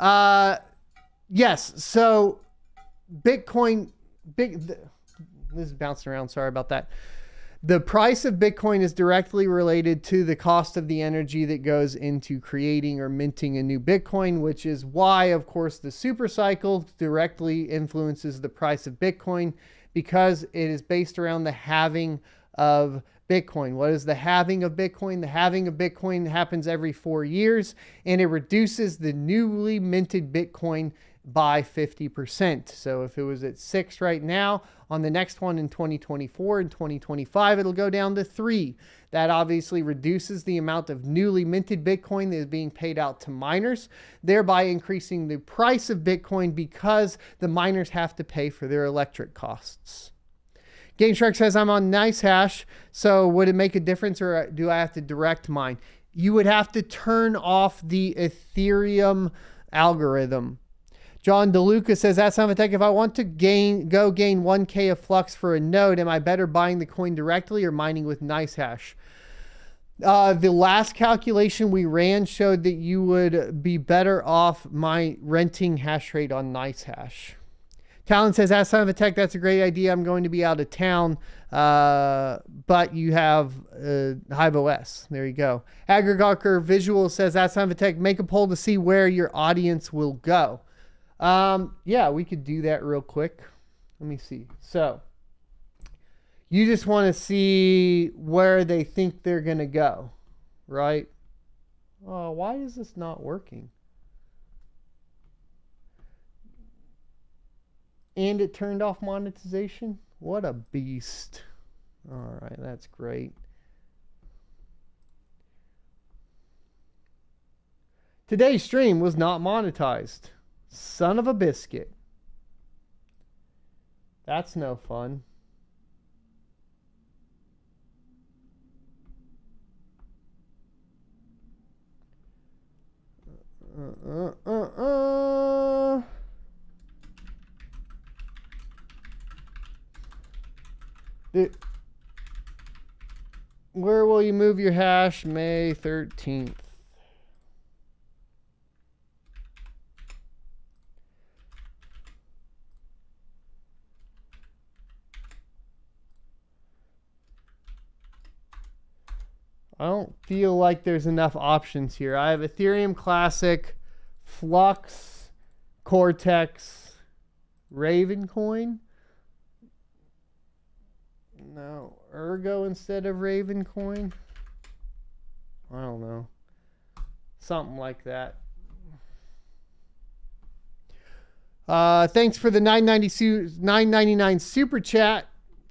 S1: Yes. So Bitcoin, this is bouncing around. Sorry about that. The price of Bitcoin is directly related to the cost of the energy that goes into creating or minting a new Bitcoin, which is why, of course, the super cycle directly influences the price of Bitcoin, because it is based around the halving of Bitcoin. What is the halving of Bitcoin? The halving of Bitcoin happens every 4 years, and it reduces the newly minted Bitcoin by 50%. So if it was at 6 right now, on the next one in 2024 and 2025, it'll go down to 3. That obviously reduces the amount of newly minted Bitcoin that is being paid out to miners, thereby increasing the price of Bitcoin because the miners have to pay for their electric costs. Game Shark says, I'm on NiceHash, so would it make a difference, or do I have to direct mine? You would have to turn off the Ethereum algorithm. John DeLuca says, that's Tech, if I want to gain 1K of flux for a node, am I better buying the coin directly or mining with NiceHash? The last calculation we ran showed that you would be better off renting Hashrate on NiceHash. Talon says, as Tech, that's a great idea. I'm going to be out of town, but you have Hive OS. There you go. Aggregator Visual says, as Tech, make a poll to see where your audience will go. Yeah, we could do that real quick. Let me see. So you just want to see where they think they're going to go, right? Oh, why is this not working? And it turned off monetization? What a beast. All right, that's great. Today's stream was not monetized. Son of a biscuit. That's no fun. Where will you move your hash? May 13th. I don't feel like there's enough options here. I have Ethereum Classic, Flux, Cortex, Ravencoin. No, Ergo instead of Ravencoin. I don't know. Something like that. Thanks for the $9.99 super chat.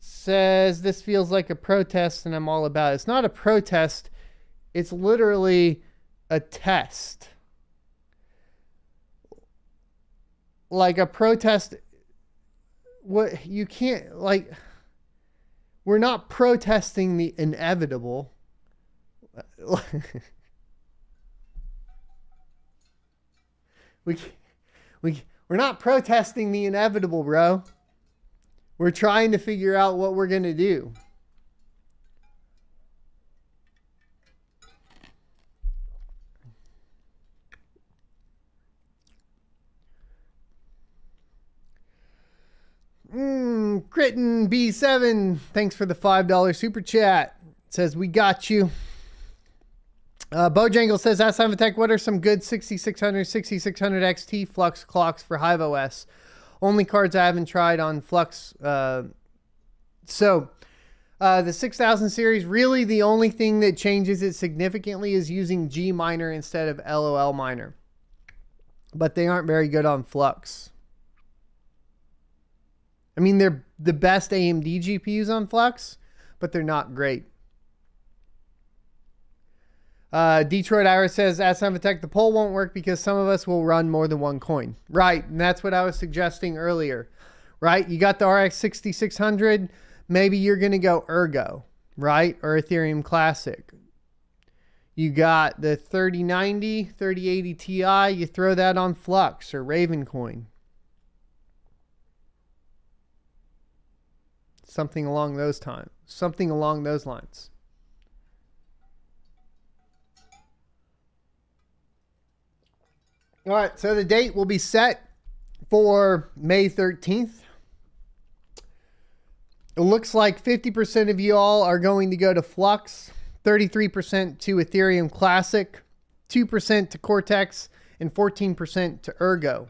S1: Says, this feels like a protest and I'm all about it. It's not a protest. It's literally a test. Like a protest. What you can't, like, we're not protesting the inevitable. We're not protesting the inevitable, bro. We're trying to figure out what we're going to do. Critten B7, thanks for the $5 super chat. Says, we got you. Bojangle says, ask Tech, what are some good 6600, 6600 XT Flux clocks for Hive OS? Only cards I haven't tried on Flux. The 6000 series, really the only thing that changes it significantly is using G miner instead of LOL miner. But they aren't very good on Flux. I mean, they're the best AMD GPUs on Flux, but they're not great. Detroit Iris says, ask Tech, the poll won't work because some of us will run more than one coin. Right, and that's what I was suggesting earlier. Right, you got the RX 6600, maybe you're going to go Ergo, right, or Ethereum Classic. You got the 3090, 3080 Ti, you throw that on Flux or Ravencoin. Something along those lines. All right, so the date will be set for May 13th. It looks like 50% of you all are going to go to Flux, 33% to Ethereum Classic, 2% to Cortex, and 14% to Ergo.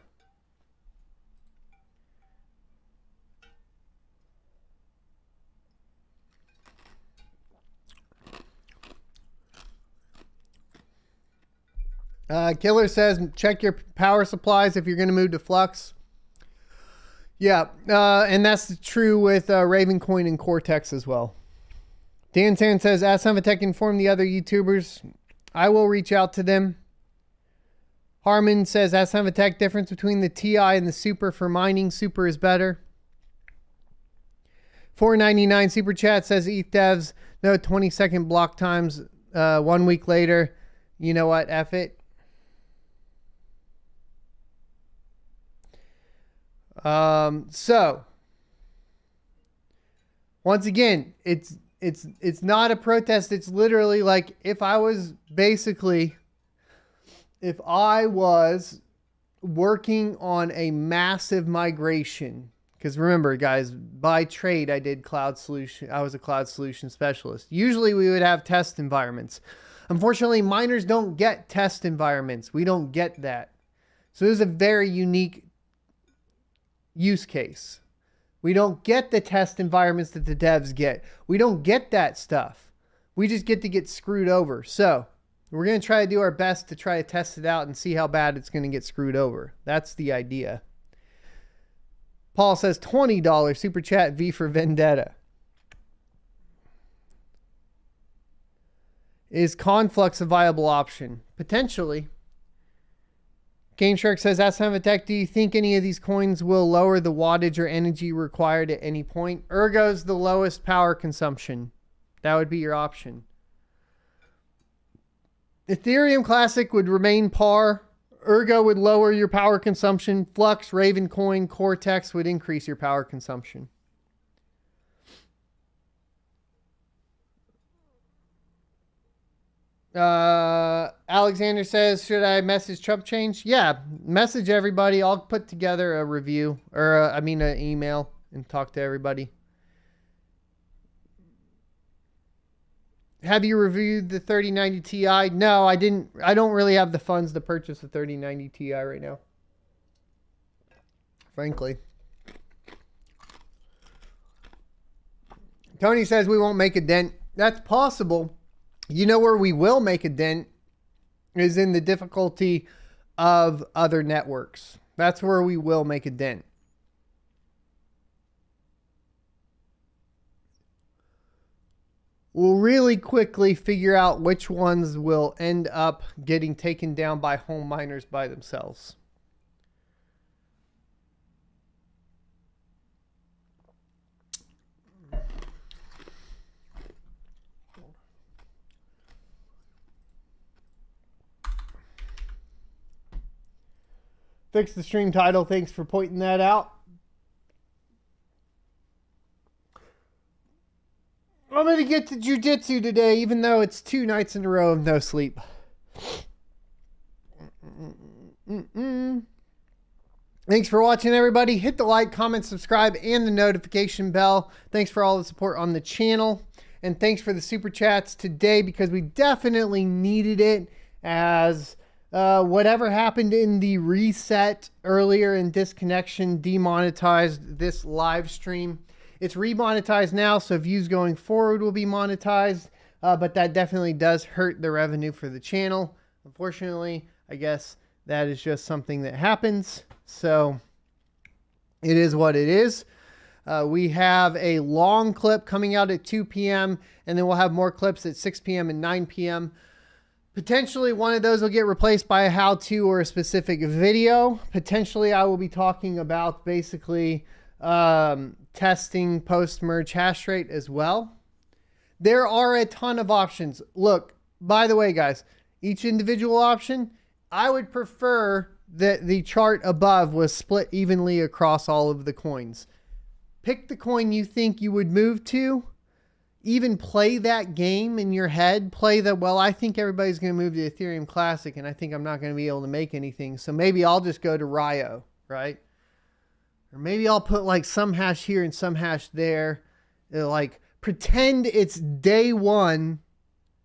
S1: Killer says, check your power supplies if you're going to move to Flux. Yeah, and that's true with Ravencoin and Cortex as well. Dan San says, ask Semphatech inform the other YouTubers. I will reach out to them. Harmon says, ask Semphatech difference between the TI and the Super for mining. Super is better. 499 Super Chat says, ETH devs, no 20-second block times 1 week later. You know what? F it. So once again, it's not a protest. It's literally like if I was working on a massive migration, because remember guys, by trade, I was a cloud solution specialist. Usually we would have test environments. Unfortunately, miners don't get test environments. We don't get that. So this is a very unique use case. We don't get the test environments that the devs get. We don't get that stuff. We just get to get screwed over. So we're going to try to do our best to try to test it out and see how bad it's going to get screwed over. That's the idea. Paul says $20 Super Chat V for Vendetta. Is Conflux a viable option? Potentially. Game Shark says, ask Semphatech, do you think any of these coins will lower the wattage or energy required at any point? Ergo's the lowest power consumption. That would be your option. Ethereum Classic would remain par. Ergo would lower your power consumption. Flux, Ravencoin, Cortex would increase your power consumption. Alexander says, should I message Trump Change? Yeah, message everybody. I'll put together a review or an email and talk to everybody. Have you reviewed the 3090 Ti? No, I didn't. I don't really have the funds to purchase the 3090 Ti right now, frankly. Tony says we won't make a dent. That's possible. You know where we will make a dent is in the difficulty of other networks. That's where we will make a dent. We'll really quickly figure out which ones will end up getting taken down by home miners by themselves. Fix the stream title. Thanks for pointing that out. I'm going to get to jiu-jitsu today, even though it's 2 nights in a row of no sleep. Thanks for watching, everybody. Hit the like, comment, subscribe, and the notification bell. Thanks for all the support on the channel. And thanks for the super chats today, because we definitely needed it, as whatever happened in the reset earlier in disconnection demonetized this live stream. It's remonetized now, so views going forward will be monetized, but that definitely does hurt the revenue for the channel. Unfortunately, I guess that is just something that happens, so it is what it is. We have a long clip coming out at 2 p.m., and then we'll have more clips at 6 p.m. and 9 p.m. Potentially one of those will get replaced by a how-to or a specific video. Potentially I will be talking about basically testing post-merge hash rate as well. There are a ton of options. Look, by the way, guys, each individual option, I would prefer that the chart above was split evenly across all of the coins. pick the coin you think you would move to. Even play that game in your head. Play the, well, I think everybody's going to move to Ethereum Classic and I think I'm not going to be able to make anything. So maybe I'll just go to Ryo, right? Or maybe I'll put like some hash here and some hash there. Like pretend it's day one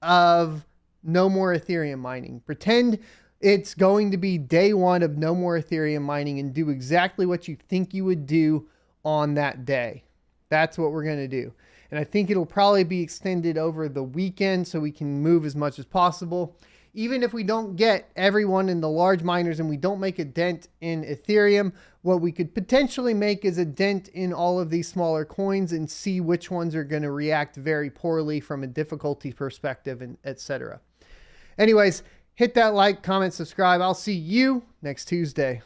S1: of no more Ethereum mining. Pretend it's going to be day one of no more Ethereum mining and do exactly what you think you would do on that day. That's what we're going to do. And I think it'll probably be extended over the weekend so we can move as much as possible. Even if we don't get everyone in the large miners and we don't make a dent in Ethereum, what we could potentially make is a dent in all of these smaller coins and see which ones are going to react very poorly from a difficulty perspective, and etc. Anyways, hit that like, comment, subscribe. I'll see you next Tuesday.